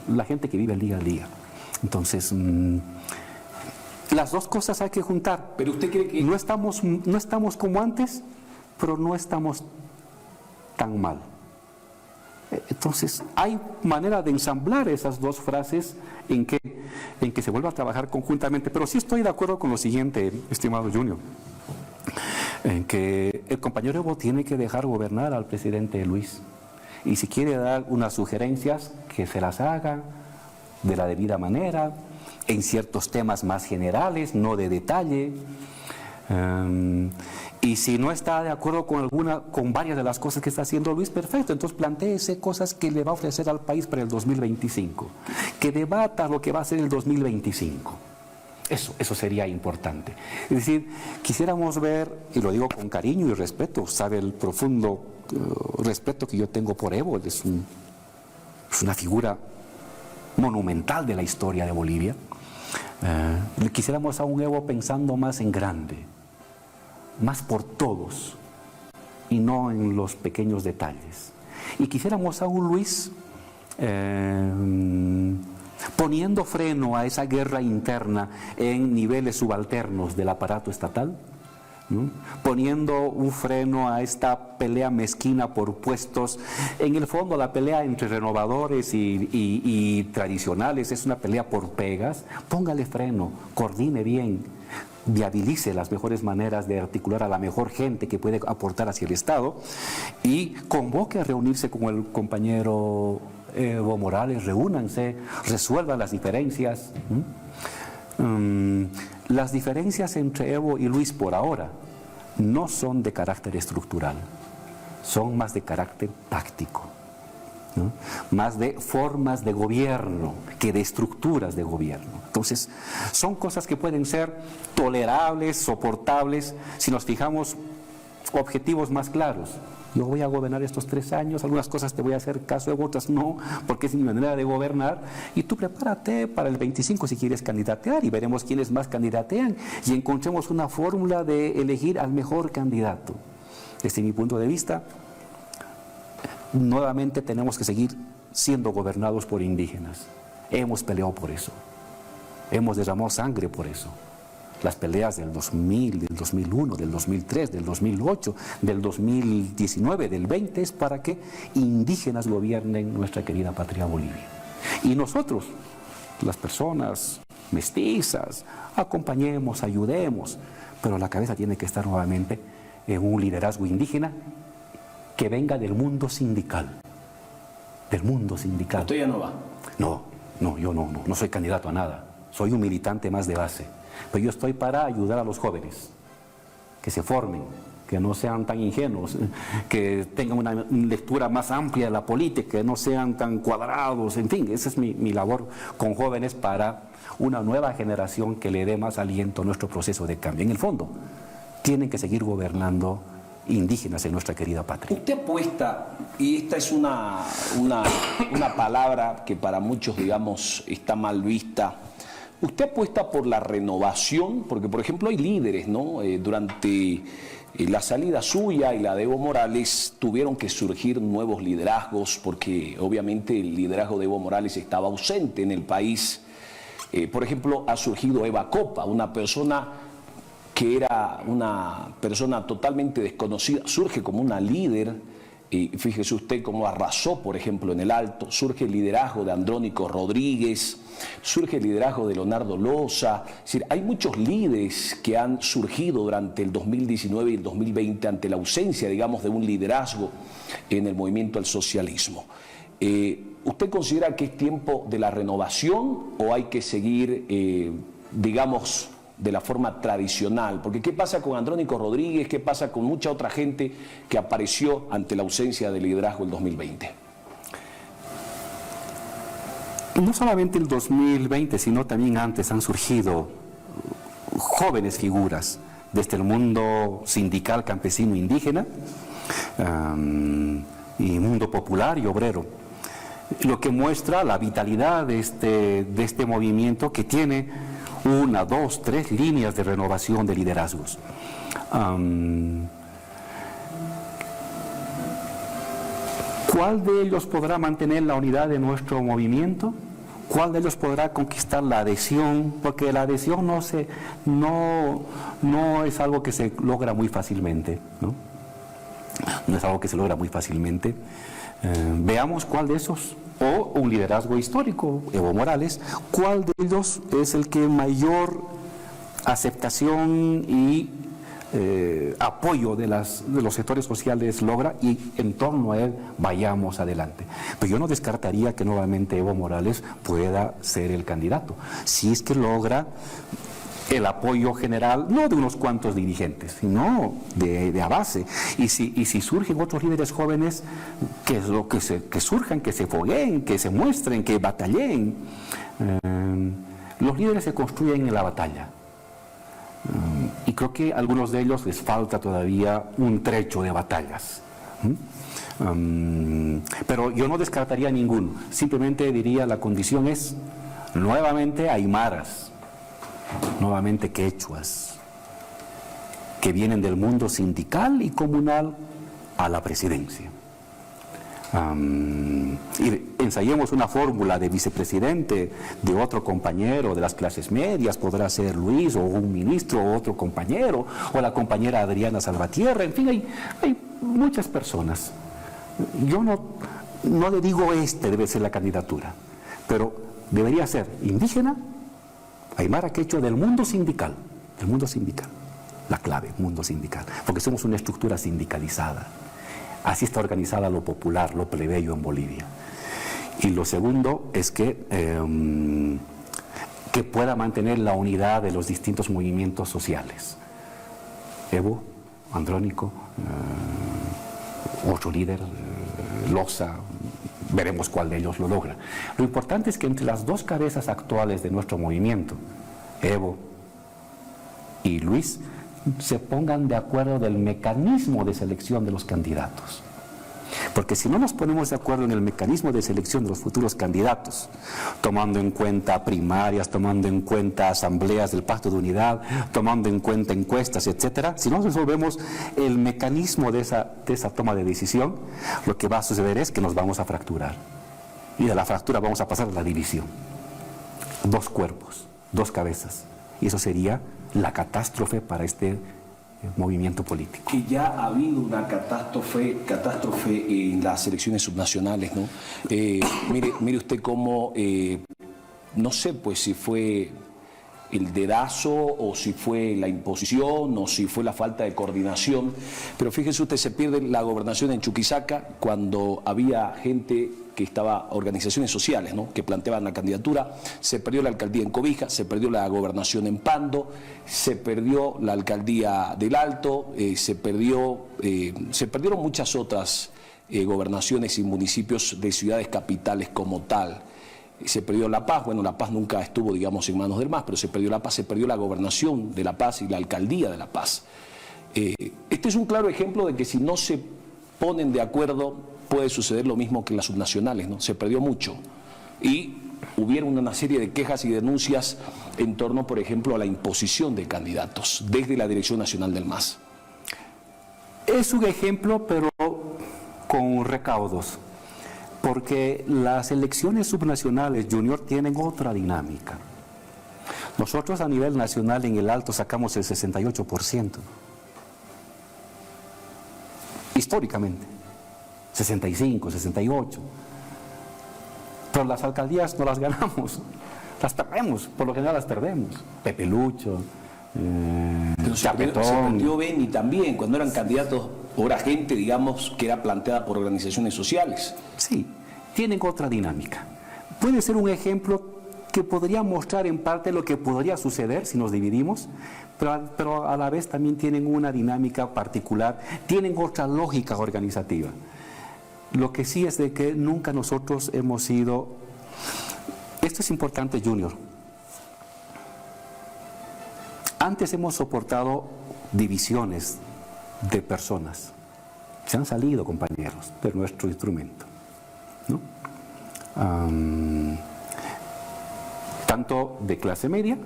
La gente que vive el día a día. Entonces, las dos cosas hay que juntar. ¿Pero usted cree que no estamos como antes, pero no estamos tan mal? Entonces, hay manera de ensamblar esas dos frases en que se vuelva a trabajar conjuntamente. Pero sí estoy de acuerdo con lo siguiente, estimado Junior, en que el compañero Evo tiene que dejar gobernar al presidente Luis. Y si quiere dar unas sugerencias, que se las haga de la debida manera, en ciertos temas más generales, no de detalle. Y si no está de acuerdo con varias de las cosas que está haciendo Luis, perfecto, entonces plantéese cosas que le va a ofrecer al país para el 2025, que debata lo que va a ser el 2025. Eso sería importante. Es decir, quisiéramos ver, y lo digo con cariño y respeto, sabe el profundo respeto que yo tengo por Evo, es una figura monumental de la historia de Bolivia. Quisiéramos a un Evo pensando más en grande, más por todos y no en los pequeños detalles. Y quisiéramos a un Luis poniendo freno a esa guerra interna en niveles subalternos del aparato estatal, ¿no? Poniendo un freno a esta pelea mezquina por puestos. En el fondo, la pelea entre renovadores y tradicionales es una pelea por pegas. Póngale freno, coordine bien, viabilice las mejores maneras de articular a la mejor gente que puede aportar hacia el Estado y convoque a reunirse con el compañero Evo Morales, reúnanse, resuelvan las diferencias. Las diferencias entre Evo y Luis por ahora no son de carácter estructural, son más de carácter táctico, ¿no? Más de formas de gobierno que de estructuras de gobierno. Entonces, son cosas que pueden ser tolerables, soportables, si nos fijamos objetivos más claros. Yo voy a gobernar estos 3 años, algunas cosas te voy a hacer caso, otras no, porque es mi manera de gobernar, y tú prepárate para el 25 si quieres candidatear, y veremos quiénes más candidatean, y encontremos una fórmula de elegir al mejor candidato. Desde mi punto de vista, nuevamente tenemos que seguir siendo gobernados por indígenas. Hemos peleado por eso, hemos derramado sangre por eso. Las peleas del 2000, del 2001, del 2003, del 2008, del 2019, del 20 es para que indígenas gobiernen nuestra querida patria Bolivia. Y nosotros, las personas mestizas, acompañemos, ayudemos, pero la cabeza tiene que estar nuevamente en un liderazgo indígena que venga del mundo sindical. Del mundo sindical. ¿Usted ya no va? No, yo no soy candidato a nada. Soy un militante más de base. Pero yo estoy para ayudar a los jóvenes, que se formen, que no sean tan ingenuos, que tengan una lectura más amplia de la política, que no sean tan cuadrados, en fin, esa es mi labor con jóvenes para una nueva generación que le dé más aliento a nuestro proceso de cambio. En el fondo, tienen que seguir gobernando indígenas en nuestra querida patria. Usted apuesta, y esta es una palabra que para muchos, digamos, está mal vista. ¿Usted apuesta por la renovación? Porque, por ejemplo, hay líderes, ¿no? Durante la salida suya y la de Evo Morales tuvieron que surgir nuevos liderazgos porque, obviamente, el liderazgo de Evo Morales estaba ausente en el país. Por ejemplo, ha surgido Eva Copa, una persona que era una persona totalmente desconocida, surge como una líder. Y fíjese usted cómo arrasó, por ejemplo, en el Alto. Surge el liderazgo de Andrónico Rodríguez, surge el liderazgo de Leonardo Loza. Es decir, hay muchos líderes que han surgido durante el 2019 y el 2020 ante la ausencia, digamos, de un liderazgo en el movimiento al socialismo. ¿Usted considera que es tiempo de la renovación o hay que seguir, digamos, de la forma tradicional? Porque ¿qué pasa con Andrónico Rodríguez? ¿Qué pasa con mucha otra gente que apareció ante la ausencia de liderazgo el 2020? No solamente el 2020, sino también antes han surgido jóvenes figuras desde el mundo sindical, campesino, indígena, y mundo popular y obrero, lo que muestra la vitalidad de este movimiento que tiene 1, 2, 3 líneas de renovación de liderazgos. ¿Cuál de ellos podrá mantener la unidad de nuestro movimiento? ¿Cuál de ellos podrá conquistar la adhesión? Porque la adhesión no es algo que se logra muy fácilmente, ¿no? No es algo que se logra muy fácilmente. Veamos cuál de esos, o un liderazgo histórico, Evo Morales, cuál de ellos es el que mayor aceptación y apoyo de los sectores sociales logra, y en torno a él vayamos adelante. Pero yo no descartaría que nuevamente Evo Morales pueda ser el candidato, si es que logra el apoyo general, no de unos cuantos dirigentes, sino de a base. Y si surgen otros líderes jóvenes, que surjan, que se fogueen, que se muestren, que batalleen. Los líderes se construyen en la batalla. Y creo que a algunos de ellos les falta todavía un trecho de batallas. Pero yo no descartaría ninguno. Simplemente diría, la condición es nuevamente aymaras, nuevamente quechuas, que vienen del mundo sindical y comunal a la presidencia. Y ensayemos una fórmula de vicepresidente de otro compañero de las clases medias, podrá ser Luis o un ministro o otro compañero, o la compañera Adriana Salvatierra, en fin, hay muchas personas. Yo no le digo debe ser la candidatura, pero debería ser indígena, aymara, quechua, del mundo sindical, la clave, mundo sindical, porque somos una estructura sindicalizada. Así está organizada lo popular, lo plebeyo en Bolivia. Y lo segundo es que pueda mantener la unidad de los distintos movimientos sociales. Evo, Andrónico, otro líder, Loza, veremos cuál de ellos lo logra. Lo importante es que entre las dos cabezas actuales de nuestro movimiento, Evo y Luis, se pongan de acuerdo del mecanismo de selección de los candidatos. Porque si no nos ponemos de acuerdo en el mecanismo de selección de los futuros candidatos, tomando en cuenta primarias, tomando en cuenta asambleas del Pacto de Unidad, tomando en cuenta encuestas, etcétera, si no resolvemos el mecanismo de esa toma de decisión, lo que va a suceder es que nos vamos a fracturar. Y de la fractura vamos a pasar a la división. Dos cuerpos, dos cabezas. Y eso sería la catástrofe para este movimiento político. Que ya ha habido una catástrofe en las elecciones subnacionales, ¿no? Mire usted cómo, no sé pues si fue el dedazo o si fue la imposición o si fue la falta de coordinación, pero fíjese usted, se pierde la gobernación en Chuquisaca cuando había gente que estaba, organizaciones sociales, ¿no?, que planteaban la candidatura, se perdió la alcaldía en Cobija, se perdió la gobernación en Pando, se perdió la alcaldía del Alto, se perdieron muchas otras gobernaciones y municipios de ciudades capitales como tal. Se perdió La Paz, bueno, La Paz nunca estuvo, digamos, en manos del MAS, pero se perdió La Paz, se perdió la gobernación de La Paz y la alcaldía de La Paz. Este es un claro ejemplo de que si no se ponen de acuerdo puede suceder lo mismo que en las subnacionales, ¿no? Se perdió mucho y hubieron una serie de quejas y denuncias en torno, por ejemplo, a la imposición de candidatos desde la Dirección Nacional del MAS. Es un ejemplo, pero con recaudos. Porque las elecciones subnacionales, Junior, tienen otra dinámica. Nosotros a nivel nacional en el Alto sacamos el 68%. Históricamente. 65, 68. Pero las alcaldías no las ganamos. Las perdemos, por lo general las perdemos. Pepe Lucho, pero se perdió Beni también, cuando eran candidatos, o era gente, digamos, que era planteada por organizaciones sociales. Sí, tienen otra dinámica. Puede ser un ejemplo que podría mostrar en parte lo que podría suceder si nos dividimos, pero a la vez también tienen una dinámica particular, tienen otra lógica organizativa. Lo que sí es de que nunca nosotros hemos sido... Esto es importante, Junior. Antes hemos soportado divisiones de personas. Se han salido, compañeros, de nuestro instrumento, ¿no? Tanto de clase media,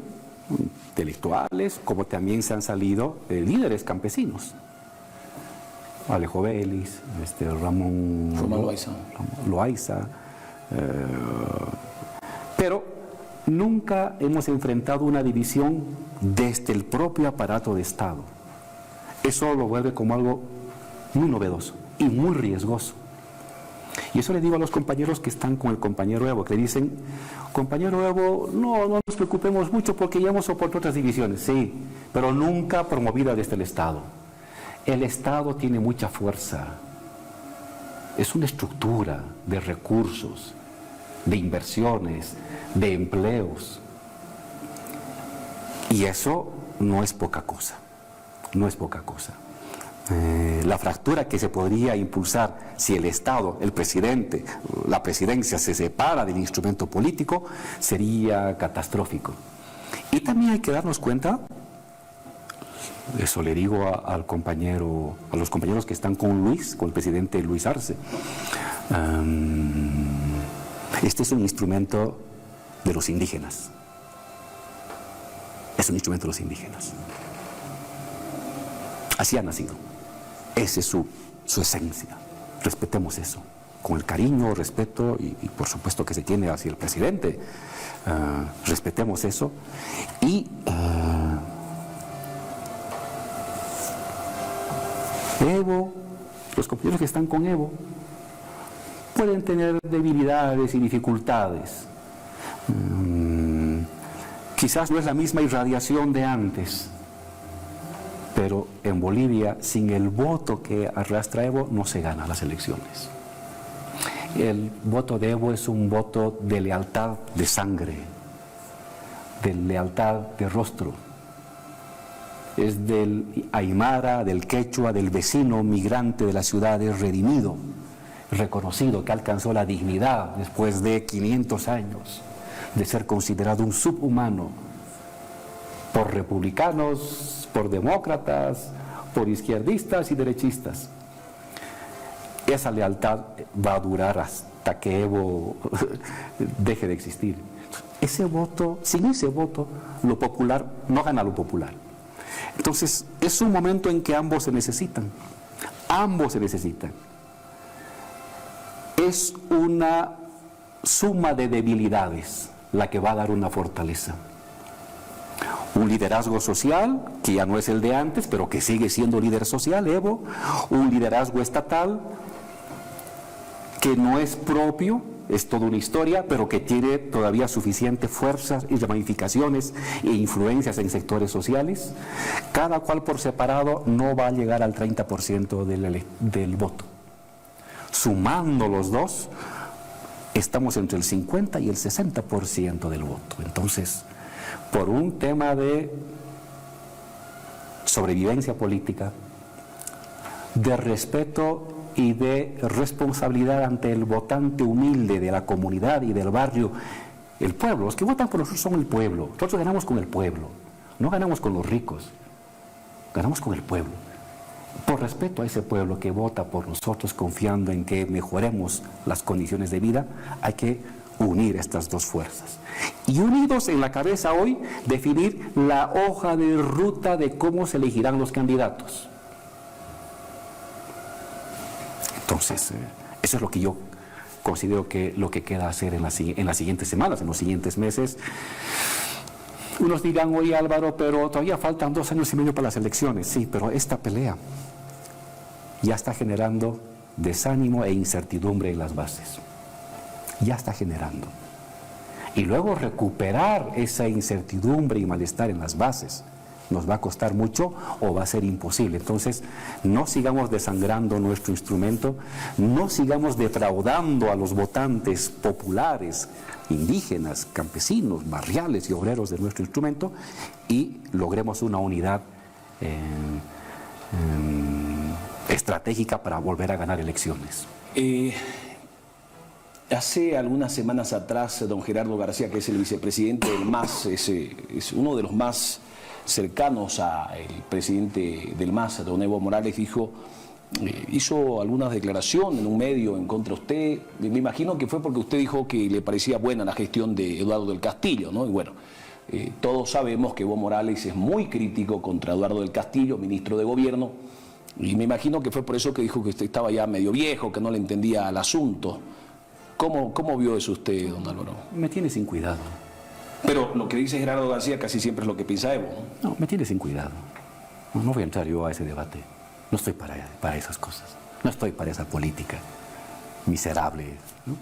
intelectuales, como también se han salido líderes campesinos. Alejo Vélez, Ramón Loaiza. Pero nunca hemos enfrentado una división desde el propio aparato de Estado. Eso lo vuelve como algo muy novedoso y muy riesgoso. Y eso le digo a los compañeros que están con el compañero Evo, que dicen, compañero Evo, no nos preocupemos mucho porque ya hemos soportado otras divisiones. Sí, pero nunca promovida desde el Estado. El Estado tiene mucha fuerza. Es una estructura de recursos, de inversiones, de empleos. Y eso no es poca cosa. No es poca cosa. La fractura que se podría impulsar si el Estado, el presidente, la presidencia se separa del instrumento político sería catastrófico. Y también hay que darnos cuenta, eso le digo a los compañeros que están con Luis, con el presidente Luis Arce, este es un instrumento de los indígenas. Es un instrumento de los indígenas. Así ha nacido. Esa es su esencia. Respetemos eso. con el cariño, respeto y por supuesto que se tiene hacia el presidente. Respetemos eso. Y Evo, los compañeros que están con Evo, pueden tener debilidades y dificultades. Quizás no es la misma irradiación de antes, pero en Bolivia, sin el voto que arrastra Evo, no se gana las elecciones. El voto de Evo es un voto de lealtad de sangre, de lealtad de rostro. Es del aymara, del quechua, del vecino migrante de la ciudad, es redimido, reconocido, que alcanzó la dignidad después de 500 años de ser considerado un subhumano por republicanos, por demócratas, por izquierdistas y derechistas. Esa lealtad va a durar hasta que Evo deje de existir. Ese voto, sin ese voto, lo popular no gana lo popular. Entonces, es un momento en que ambos se necesitan. Ambos se necesitan. Es una suma de debilidades la que va a dar una fortaleza. Un liderazgo social, que ya no es el de antes, pero que sigue siendo líder social, Evo. Un liderazgo estatal, que no es propio, es toda una historia, pero que tiene todavía suficientes fuerzas y ramificaciones e influencias en sectores sociales. Cada cual por separado no va a llegar al 30% del voto. Sumando los dos, estamos entre el 50 y el 60% del voto. Entonces, por un tema de sobrevivencia política, de respeto y de responsabilidad ante el votante humilde de la comunidad y del barrio, el pueblo, los que votan por nosotros son el pueblo. Nosotros ganamos con el pueblo, no ganamos con los ricos, ganamos con el pueblo. Por respeto a ese pueblo que vota por nosotros, confiando en que mejoremos las condiciones de vida, hay que unir estas dos fuerzas. Y unidos en la cabeza hoy, definir la hoja de ruta de cómo se elegirán los candidatos. Entonces, eso es lo que yo considero que lo que queda hacer en las siguientes semanas, en los siguientes meses. Unos dirán, oye Álvaro, pero todavía faltan 2 años y medio para las elecciones. Sí, pero esta pelea ya está generando desánimo e incertidumbre en las bases. Ya está generando. Y luego recuperar esa incertidumbre y malestar en las bases nos va a costar mucho o va a ser imposible. Entonces, no sigamos desangrando nuestro instrumento, no sigamos defraudando a los votantes populares, indígenas, campesinos, barriales y obreros de nuestro instrumento y logremos una unidad estratégica para volver a ganar elecciones. Hace algunas semanas atrás, don Gerardo García, que es el vicepresidente del MAS, es uno de los más cercanos al presidente del MAS, don Evo Morales, hizo algunas declaraciones en un medio en contra de usted. Me imagino que fue porque usted dijo que le parecía buena la gestión de Eduardo del Castillo, ¿no? Y bueno, todos sabemos que Evo Morales es muy crítico contra Eduardo del Castillo, ministro de Gobierno, y me imagino que fue por eso que dijo que usted estaba ya medio viejo, que no le entendía al asunto. ¿Cómo vio eso usted, don Álvaro? Me tiene sin cuidado. Pero lo que dice Gerardo García casi siempre es lo que piensa Evo, ¿no? No, me tiene sin cuidado. No voy a entrar yo a ese debate. No estoy para esas cosas. No estoy para esa política miserable. No.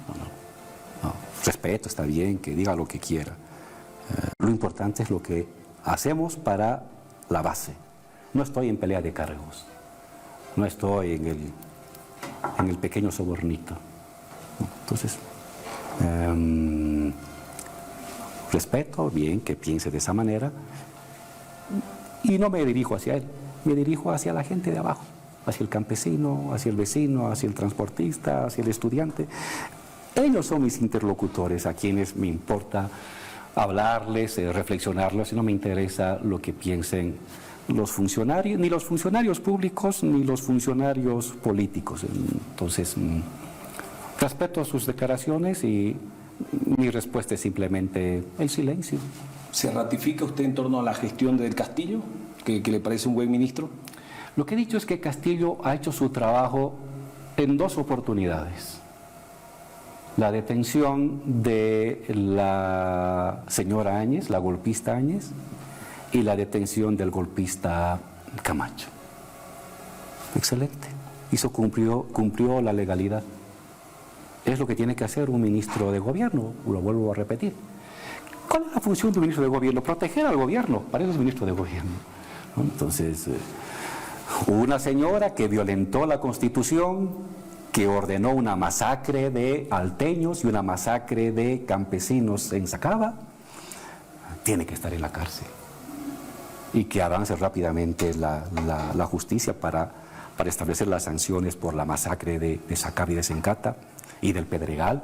Respeto, está bien, que diga lo que quiera. Lo importante es lo que hacemos para la base. No estoy en pelea de cargos. No estoy en el pequeño sobornito. Entonces, respeto, bien, que piense de esa manera, y no me dirijo hacia él, me dirijo hacia la gente de abajo, hacia el campesino, hacia el vecino, hacia el transportista, hacia el estudiante. Ellos son mis interlocutores, a quienes me importa hablarles, reflexionarles, y no me interesa lo que piensen los funcionarios, ni los funcionarios públicos, ni los funcionarios políticos. Entonces, respeto sus declaraciones y mi respuesta es simplemente el silencio. ¿Se ratifica usted en torno a la gestión del Castillo, que le parece un buen ministro? Lo que he dicho es que Castillo ha hecho su trabajo en 2 oportunidades. la detención de la señora Áñez, la golpista Áñez, y la detención del golpista Camacho. Excelente. Cumplió la legalidad. Es lo que tiene que hacer un ministro de gobierno, lo vuelvo a repetir. ¿Cuál es la función de un ministro de gobierno? Proteger al gobierno, para eso es ministro de gobierno, ¿no? Entonces, una señora que violentó la Constitución, que ordenó una masacre de alteños y una masacre de campesinos en Sacaba, tiene que estar en la cárcel. Y que avance rápidamente la justicia para establecer las sanciones por la masacre de Sacaba y de Sencata y del Pedregal.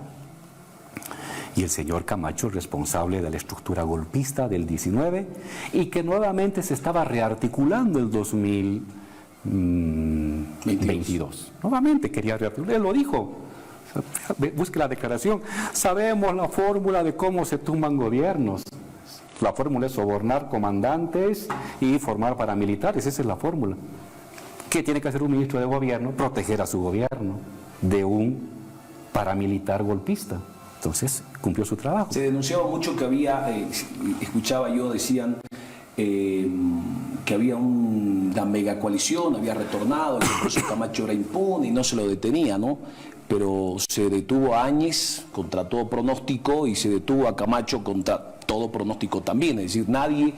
Y el señor Camacho, responsable de la estructura golpista del 19, y que nuevamente se estaba rearticulando el 2022. Nuevamente quería rearticular, él lo dijo. Busque la declaración. Sabemos la fórmula de cómo se tumban gobiernos. La fórmula es sobornar comandantes y formar paramilitares, esa es la fórmula. ¿Qué tiene que hacer un ministro de gobierno? Proteger a su gobierno de un paramilitar golpista. Entonces, cumplió su trabajo. Se denunciaba mucho que había, escuchaba yo, decían que había una mega coalición, había retornado, el profesor Camacho era impune y no se lo detenía, ¿no? Pero se detuvo a Áñez contra todo pronóstico y se detuvo a Camacho contra todo pronóstico también. Es decir, nadie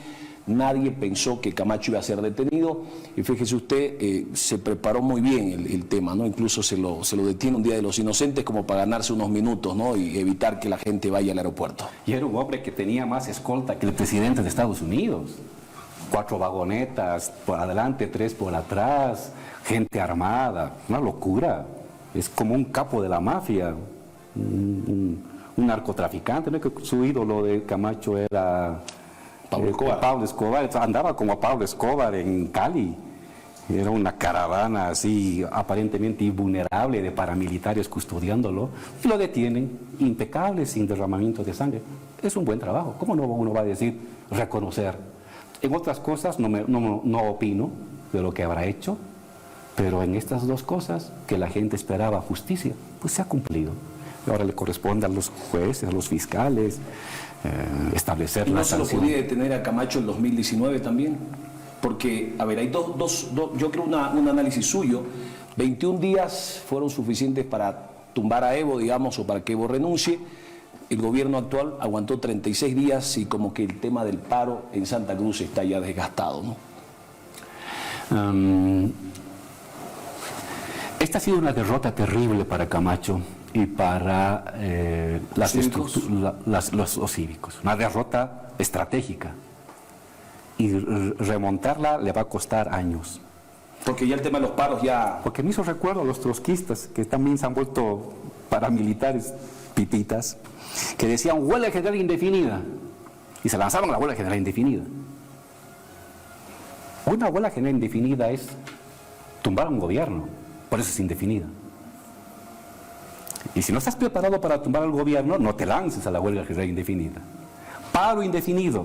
pensó que Camacho iba a ser detenido y fíjese usted, se preparó muy bien el tema, ¿no? Incluso se lo detiene un día de los inocentes como para ganarse unos minutos, ¿no? Y evitar que la gente vaya al aeropuerto. Y era un hombre que tenía más escolta que el presidente de Estados Unidos. 4 vagonetas por adelante, 3 por atrás, gente armada, una locura. Es como un capo de la mafia, un narcotraficante, ¿no? Que su ídolo de Camacho era Pablo Escobar. Andaba como Pablo Escobar en Cali. Era una caravana así aparentemente invulnerable de paramilitares custodiándolo y lo detienen, impecable, sin derramamiento de sangre. Es un buen trabajo. ¿Cómo no uno va a decir reconocer? En otras cosas no opino de lo que habrá hecho, pero en estas dos cosas que la gente esperaba justicia, pues se ha cumplido. Ahora le corresponde a los jueces, a los fiscales, establecer la sanción. ¿No se lo podía detener a Camacho en 2019 también? Porque, a ver, hay yo creo un análisis suyo, 21 días fueron suficientes para tumbar a Evo, digamos, o para que Evo renuncie. El gobierno actual aguantó 36 días y como que el tema del paro en Santa Cruz está ya desgastado, ¿no? Esta ha sido una derrota terrible para Camacho y para los cívicos. Una derrota estratégica. Y remontarla le va a costar años. Porque ya el tema de los paros ya... Porque me hizo recuerdo a los trotskistas, que también se han vuelto paramilitares pititas, que decían huelga general indefinida. Y se lanzaron a la huelga general indefinida. Una huelga general indefinida es tumbar a un gobierno, por eso es indefinida. Y si no estás preparado para tumbar al gobierno, no te lances a la huelga general indefinida. Paro indefinido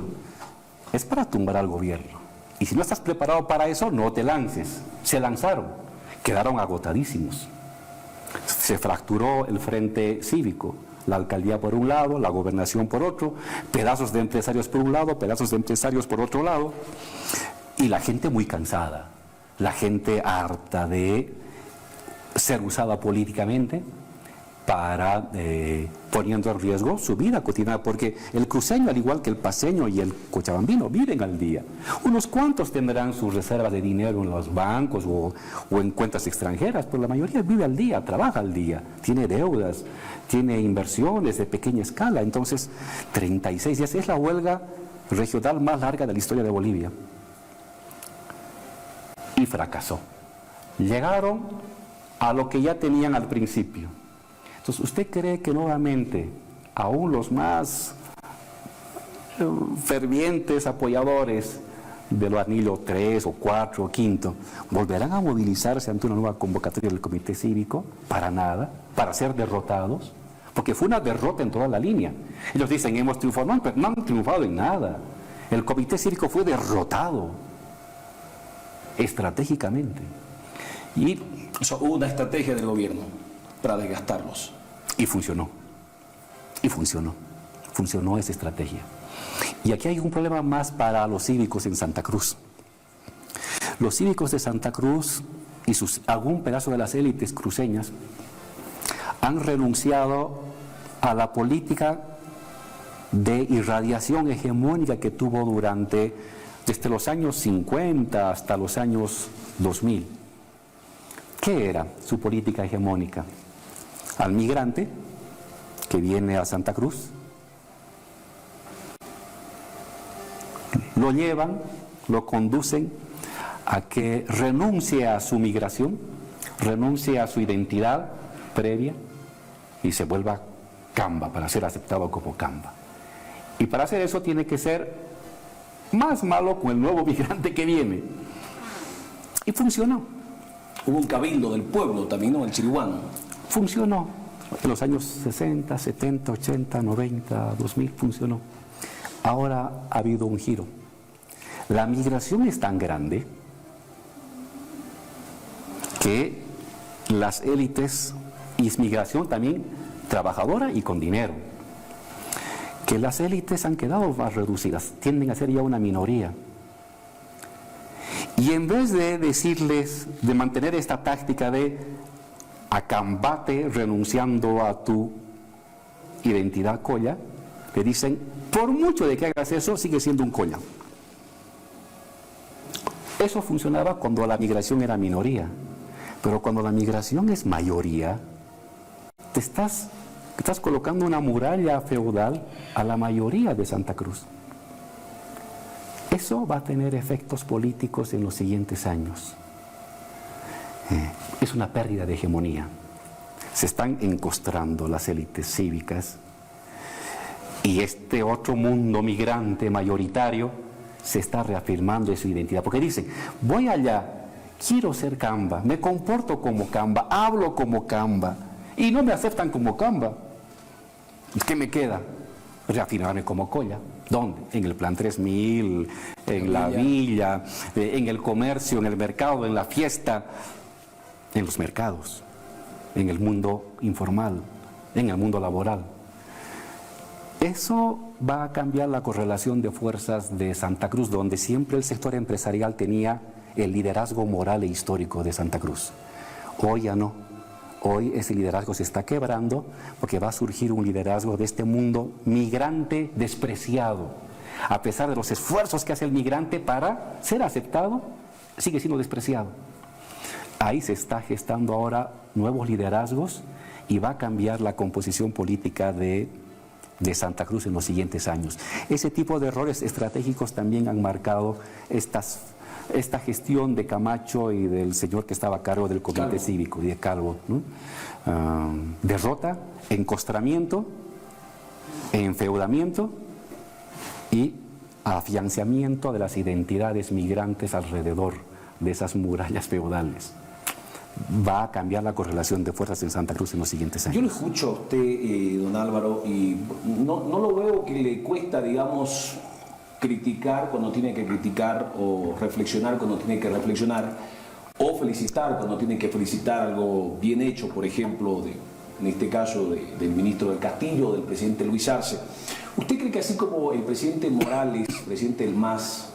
es para tumbar al gobierno. Y si no estás preparado para eso, no te lances. Se lanzaron, quedaron agotadísimos. Se fracturó el frente cívico, la alcaldía por un lado, la gobernación por otro, pedazos de empresarios por un lado, pedazos de empresarios por otro lado, y la gente muy cansada, la gente harta de ser usada políticamente para poniendo en riesgo su vida cotidiana, porque el cruceño, al igual que el paceño y el cochabambino, viven al día. Unos cuantos tendrán sus reservas de dinero en los bancos o en cuentas extranjeras, pero la mayoría vive al día, trabaja al día, tiene deudas, tiene inversiones de pequeña escala. Entonces, 36 días es la huelga regional más larga de la historia de Bolivia. Y fracasó. Llegaron a lo que ya tenían al principio. Entonces, ¿usted cree que nuevamente, aún los más fervientes apoyadores de lo anillo 3 o 4 o 5 volverán a movilizarse ante una nueva convocatoria del Comité Cívico? Para nada, para ser derrotados, porque fue una derrota en toda la línea. Ellos dicen, hemos triunfado, no, pero no han triunfado en nada. El Comité Cívico fue derrotado estratégicamente. Y hubo una estrategia del gobierno para desgastarlos. Y funcionó. Y funcionó esa estrategia. Y aquí hay un problema más para los cívicos en Santa Cruz. Los cívicos de Santa Cruz y algún pedazo de las élites cruceñas han renunciado a la política de irradiación hegemónica que tuvo desde los años 50 hasta los años 2000. ¿Qué era su política hegemónica? Al migrante que viene a Santa Cruz, lo llevan, lo conducen a que renuncie a su migración, renuncie a su identidad previa y se vuelva camba para ser aceptado como camba. Y para hacer eso tiene que ser más malo con el nuevo migrante que viene. Y funcionó. Hubo un cabildo del pueblo también, ¿no? El Chirihuán. Funcionó. En los años 60, 70, 80, 90, 2000 funcionó. Ahora ha habido un giro. La migración es tan grande que las élites, y migración también trabajadora y con dinero, que las élites han quedado más reducidas, tienden a ser ya una minoría. Y en vez de decirles, de mantener esta táctica de acambate renunciando a tu identidad colla, le dicen, por mucho de que hagas eso, sigue siendo un colla. Eso funcionaba cuando la migración era minoría, pero cuando la migración es mayoría, te estás colocando una muralla feudal a la mayoría de Santa Cruz. Eso va a tener efectos políticos en los siguientes años. Es una pérdida de hegemonía. Se están encostrando las élites cívicas y este otro mundo migrante mayoritario se está reafirmando en su identidad. Porque dicen, voy allá, quiero ser camba, me comporto como camba, hablo como camba y no me aceptan como camba. ¿Qué me queda? Reafirmarme como colla. ¿Dónde? En el Plan 3000, en la villa, en el comercio, en el mercado, en la fiesta, en los mercados, en el mundo informal, en el mundo laboral. Eso va a cambiar la correlación de fuerzas de Santa Cruz, donde siempre el sector empresarial tenía el liderazgo moral e histórico de Santa Cruz. Hoy ya no. Hoy ese liderazgo se está quebrando porque va a surgir un liderazgo de este mundo migrante despreciado. A pesar de los esfuerzos que hace el migrante para ser aceptado, sigue siendo despreciado. Ahí se está gestando ahora nuevos liderazgos y va a cambiar la composición política de Santa Cruz en los siguientes años. Ese tipo de errores estratégicos también han marcado esta gestión de Camacho y del señor que estaba a cargo del comité cívico y de Calvo, ¿no? Derrota, encostramiento, enfeudamiento y afianzamiento de las identidades migrantes alrededor de esas murallas feudales. Va a cambiar la correlación de fuerzas en Santa Cruz en los siguientes años. Yo lo escucho a usted, don Álvaro, y no lo veo que le cuesta, digamos, criticar cuando tiene que criticar, o reflexionar cuando tiene que reflexionar, o felicitar cuando tiene que felicitar algo bien hecho, por ejemplo, en este caso del ministro del Castillo, del presidente Luis Arce. ¿Usted cree que así como el presidente Morales, presidente del MAS,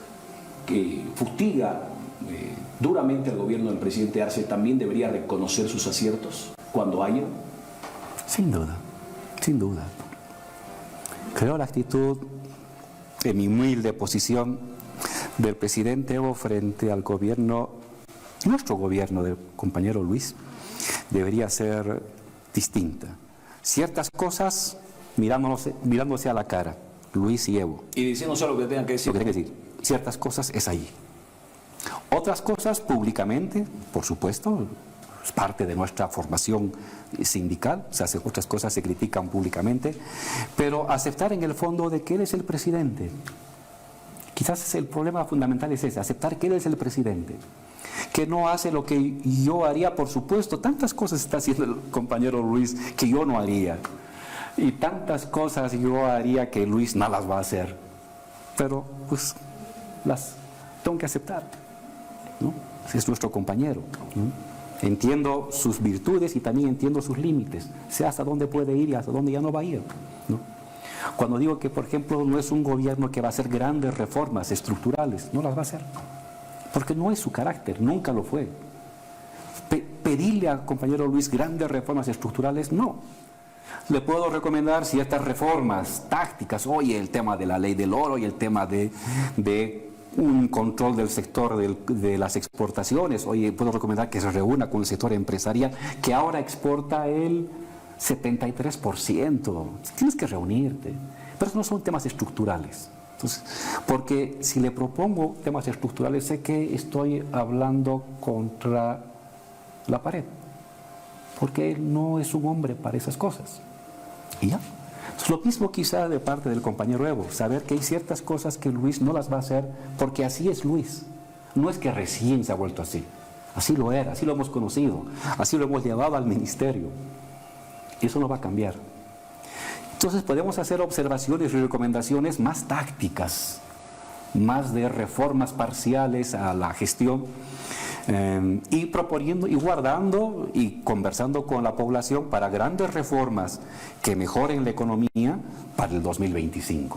que fustiga duramente al gobierno del presidente Arce, también debería reconocer sus aciertos cuando haya? Sin duda, sin duda. Creo la actitud, en mi humilde posición, del presidente Evo frente al gobierno, nuestro gobierno del compañero Luis, debería ser distinta. Ciertas cosas mirándose a la cara, Luis y Evo. Y diciéndose lo que tengan que decir. Lo que tengan que decir. Ciertas cosas es ahí. Otras cosas públicamente, por supuesto, es parte de nuestra formación sindical, se hacen otras cosas, se critican públicamente, pero aceptar en el fondo de que él es el presidente. Quizás el problema fundamental es ese, aceptar que él es el presidente, que no hace lo que yo haría, por supuesto, tantas cosas está haciendo el compañero Luis que yo no haría, y tantas cosas yo haría que Luis no las va a hacer, pero pues las tengo que aceptar, ¿no? Es nuestro compañero, ¿no? Entiendo sus virtudes y también entiendo sus límites. Sé hasta dónde puede ir y hasta dónde ya no va a ir, ¿no? Cuando digo que, por ejemplo, no es un gobierno que va a hacer grandes reformas estructurales, no las va a hacer, porque no es su carácter, nunca lo fue. Pedirle al compañero Luis grandes reformas estructurales, no. Le puedo recomendar ciertas reformas tácticas, oye, el tema de la ley del oro y el tema de un control del sector de las exportaciones. Oye, puedo recomendar que se reúna con el sector empresarial, que ahora exporta el 73%. Tienes que reunirte. Pero eso no son temas estructurales. Entonces, porque si le propongo temas estructurales, sé que estoy hablando contra la pared. Porque él no es un hombre para esas cosas. Y ya. Es lo mismo quizá de parte del compañero Evo, saber que hay ciertas cosas que Luis no las va a hacer porque así es Luis. No es que recién se ha vuelto así. Así lo era, así lo hemos conocido, así lo hemos llevado al ministerio. Y eso no va a cambiar. Entonces podemos hacer observaciones y recomendaciones más tácticas, más de reformas parciales a la gestión, y proponiendo y guardando y conversando con la población para grandes reformas que mejoren la economía para el 2025,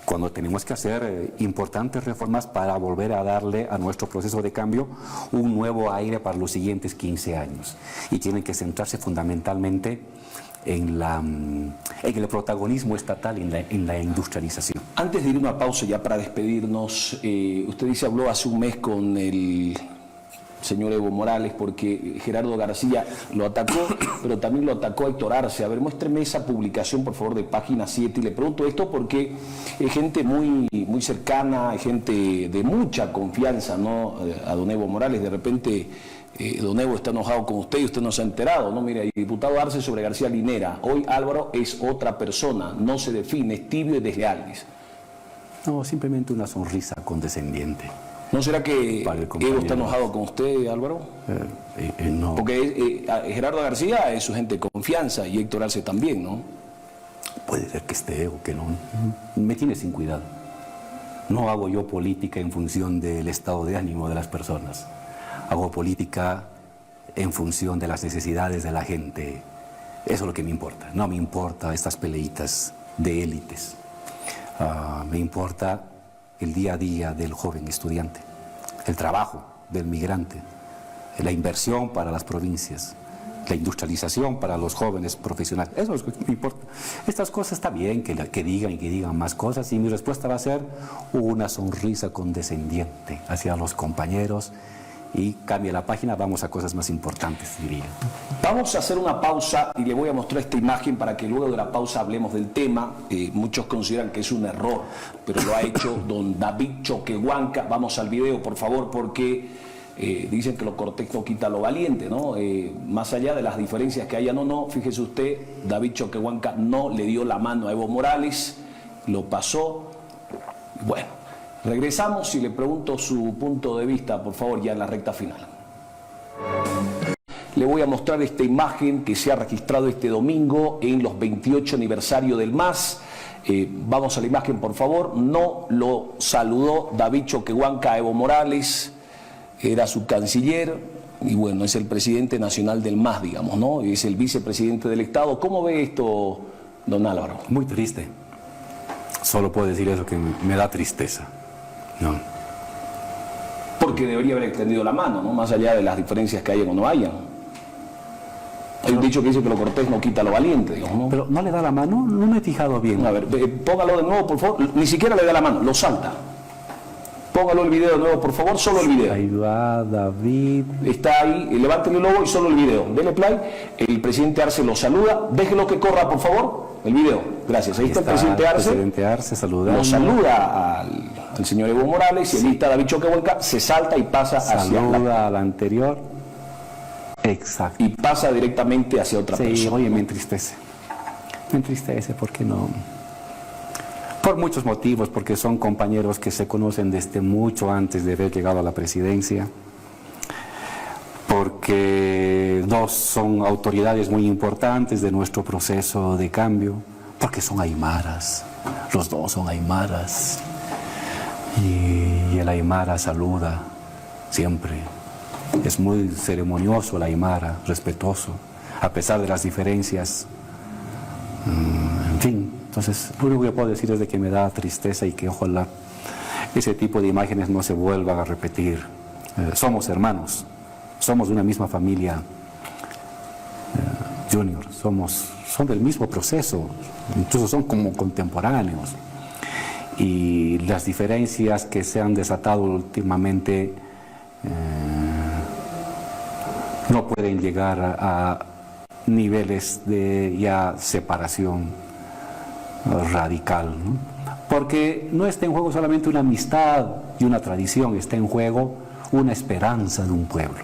cuando tenemos que hacer importantes reformas para volver a darle a nuestro proceso de cambio un nuevo aire para los siguientes 15 años, y tienen que centrarse fundamentalmente en el protagonismo estatal, en la industrialización. Antes de ir a una pausa ya para despedirnos, usted dice, habló hace un mes con el señor Evo Morales porque Gerardo García lo atacó, pero también lo atacó a Héctor Arce. A ver, muéstreme esa publicación, por favor, de Página 7. Y le pregunto esto porque hay gente muy cercana, hay gente de mucha confianza, ¿no?, a don Evo Morales. De repente, don Evo está enojado con usted y usted no se ha enterado, ¿no? Mire, el diputado Arce sobre García Linera. Hoy Álvaro es otra persona, no se define, es tibio y desleal. No, simplemente una sonrisa condescendiente. ¿No será que Evo está enojado con usted, Álvaro? No. Porque Gerardo García es su gente de confianza y Héctor Arce también, ¿no? Puede ser que esté o que no. Me tiene sin cuidado. No hago yo política en función del estado de ánimo de las personas. Hago política en función de las necesidades de la gente. Eso es lo que me importa. No me importa estas peleitas de élites. Me importa el día a día del joven estudiante, el trabajo del migrante, la inversión para las provincias, la industrialización para los jóvenes profesionales. Eso es lo que me importa. Estas cosas está bien que digan más cosas, y mi respuesta va a ser una sonrisa condescendiente hacia los compañeros. Y cambia la página, vamos a cosas más importantes, diría. Vamos a hacer una pausa y le voy a mostrar esta imagen para que luego de la pausa hablemos del tema. Muchos consideran que es un error, pero lo ha hecho don David Choquehuanca. Vamos al video, por favor, porque dicen que lo cortés no quita lo valiente, ¿no? Más allá de las diferencias que hayan o no, fíjese usted, David Choquehuanca no le dio la mano a Evo Morales, lo pasó. Bueno. Regresamos y le pregunto su punto de vista, por favor, ya en la recta final. Le voy a mostrar esta imagen que se ha registrado este domingo en los 28 aniversario del MAS. Vamos a la imagen, por favor. No lo saludó David Choquehuanca a Evo Morales, era su canciller y bueno, es el presidente nacional del MAS, digamos, ¿no? Es el vicepresidente del Estado. ¿Cómo ve esto, don Álvaro? Muy triste. Solo puedo decir eso, que me da tristeza. No. Porque debería haber extendido la mano, ¿no? Más allá de las diferencias que hayan o no hayan. Hay un dicho que dice que lo cortés no quita lo valiente, digamos, ¿no? Pero no le da la mano, no me he fijado bien. A ver, póngalo de nuevo, por favor. Ni siquiera le da la mano, lo salta. Póngalo el video de nuevo, por favor, solo el video. Ahí va, David. Está ahí, levántele el logo y solo el video. Dele play, el presidente Arce lo saluda. Déjelo que corra, por favor, el video. Gracias. Ahí está el presidente Arce. El presidente Arce saludando. Lo saluda al señor Evo Morales, y ahí está David Choquehuanca, se salta y pasa hacia saluda al anterior. Exacto. Y pasa directamente hacia otra persona. Sí, oye, me entristece. Me entristece porque no... Por muchos motivos, porque son compañeros que se conocen desde mucho antes de haber llegado a la presidencia, porque dos son autoridades muy importantes de nuestro proceso de cambio, porque son aymaras, los dos son aymaras, y el aymara saluda siempre, es muy ceremonioso el aymara, respetuoso, a pesar de las diferencias, en fin. Entonces, lo único que puedo decir es de que me da tristeza y que ojalá ese tipo de imágenes no se vuelvan a repetir. Somos hermanos, somos de una misma familia, Junior, son del mismo proceso, incluso son como contemporáneos. Y las diferencias que se han desatado últimamente no pueden llegar a niveles de ya separación radical, ¿no? Porque no está en juego solamente una amistad y una tradición, está en juego una esperanza de un pueblo.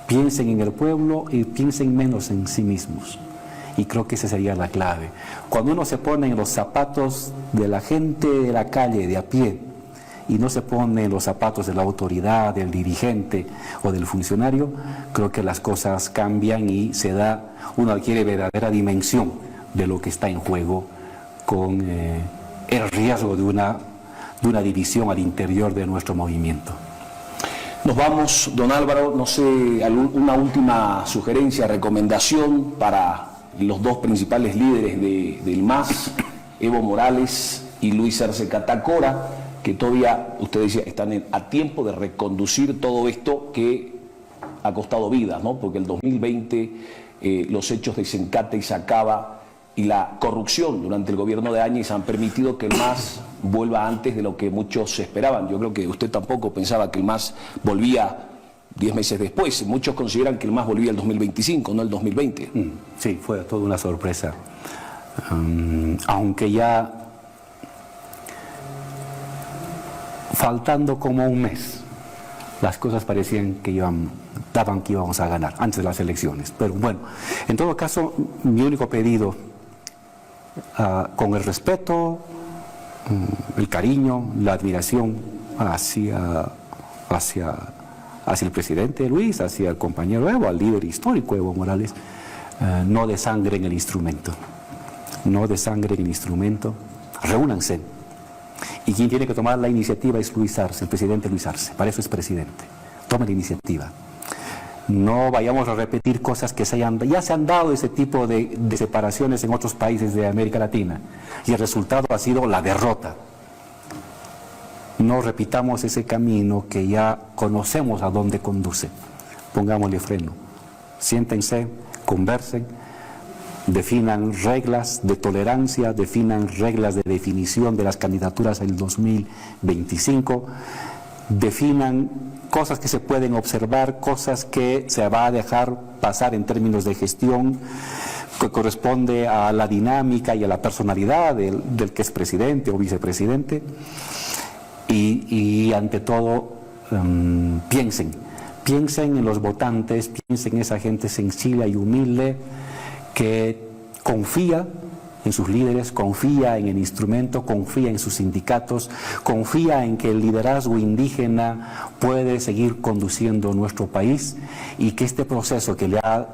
Piensen en el pueblo y piensen menos en sí mismos. Y creo que esa sería la clave. Cuando uno se pone en los zapatos de la gente de la calle, de a pie, y no se pone en los zapatos de la autoridad, del dirigente o del funcionario, creo que las cosas cambian y uno adquiere verdadera dimensión de lo que está en juego con el riesgo de una división al interior de nuestro movimiento. Nos vamos, don Álvaro, no sé, una última sugerencia, recomendación para los dos principales líderes del MAS, Evo Morales y Luis Arce Catacora, que todavía, usted decía, están a tiempo de reconducir todo esto que ha costado vidas, ¿no? Porque el 2020 los hechos de Sencate y Sacaba y la corrupción durante el gobierno de Áñez han permitido que el MAS vuelva antes de lo que muchos esperaban. Yo creo que usted tampoco pensaba que el MAS volvía 10 meses después. Muchos consideran que el MAS volvía el 2025, no el 2020. Sí, fue toda una sorpresa. Aunque ya faltando como un mes, las cosas parecían que daban que íbamos a ganar antes de las elecciones. Pero bueno, en todo caso, mi único pedido, con el respeto, el cariño, la admiración hacia el presidente Luis, hacia el compañero Evo, al líder histórico Evo Morales, no desangren el instrumento. No desangren el instrumento. Reúnanse. Y quien tiene que tomar la iniciativa es Luis Arce, el presidente Luis Arce. Para eso es presidente. Tome la iniciativa. No vayamos a repetir cosas que ya se han dado ese tipo de separaciones en otros países de América Latina. Y el resultado ha sido la derrota. No repitamos ese camino que ya conocemos a dónde conduce. Pongámosle freno. Siéntense, conversen, definan reglas de tolerancia, definan reglas de definición de las candidaturas en el 2025, definan cosas que se pueden observar, cosas que se va a dejar pasar en términos de gestión, que corresponde a la dinámica y a la personalidad del que es presidente o vicepresidente. Y ante todo, piensen en los votantes, piensen en esa gente sencilla y humilde que confía en sus líderes, confía en el instrumento, confía en sus sindicatos, confía en que el liderazgo indígena puede seguir conduciendo nuestro país y que este proceso que le ha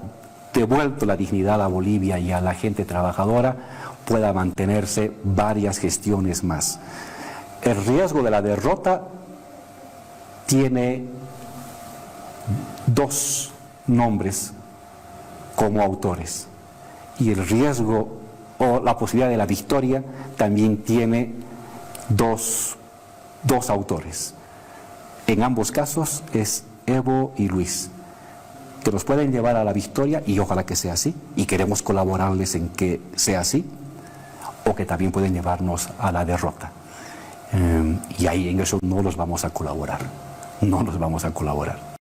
devuelto la dignidad a Bolivia y a la gente trabajadora pueda mantenerse varias gestiones más. El riesgo de la derrota tiene dos nombres como autores y el riesgo o la posibilidad de la victoria también tiene dos autores. En ambos casos es Evo y Luis, que nos pueden llevar a la victoria y ojalá que sea así, y queremos colaborarles en que sea así, o que también pueden llevarnos a la derrota. Y ahí en eso no los vamos a colaborar, no los vamos a colaborar.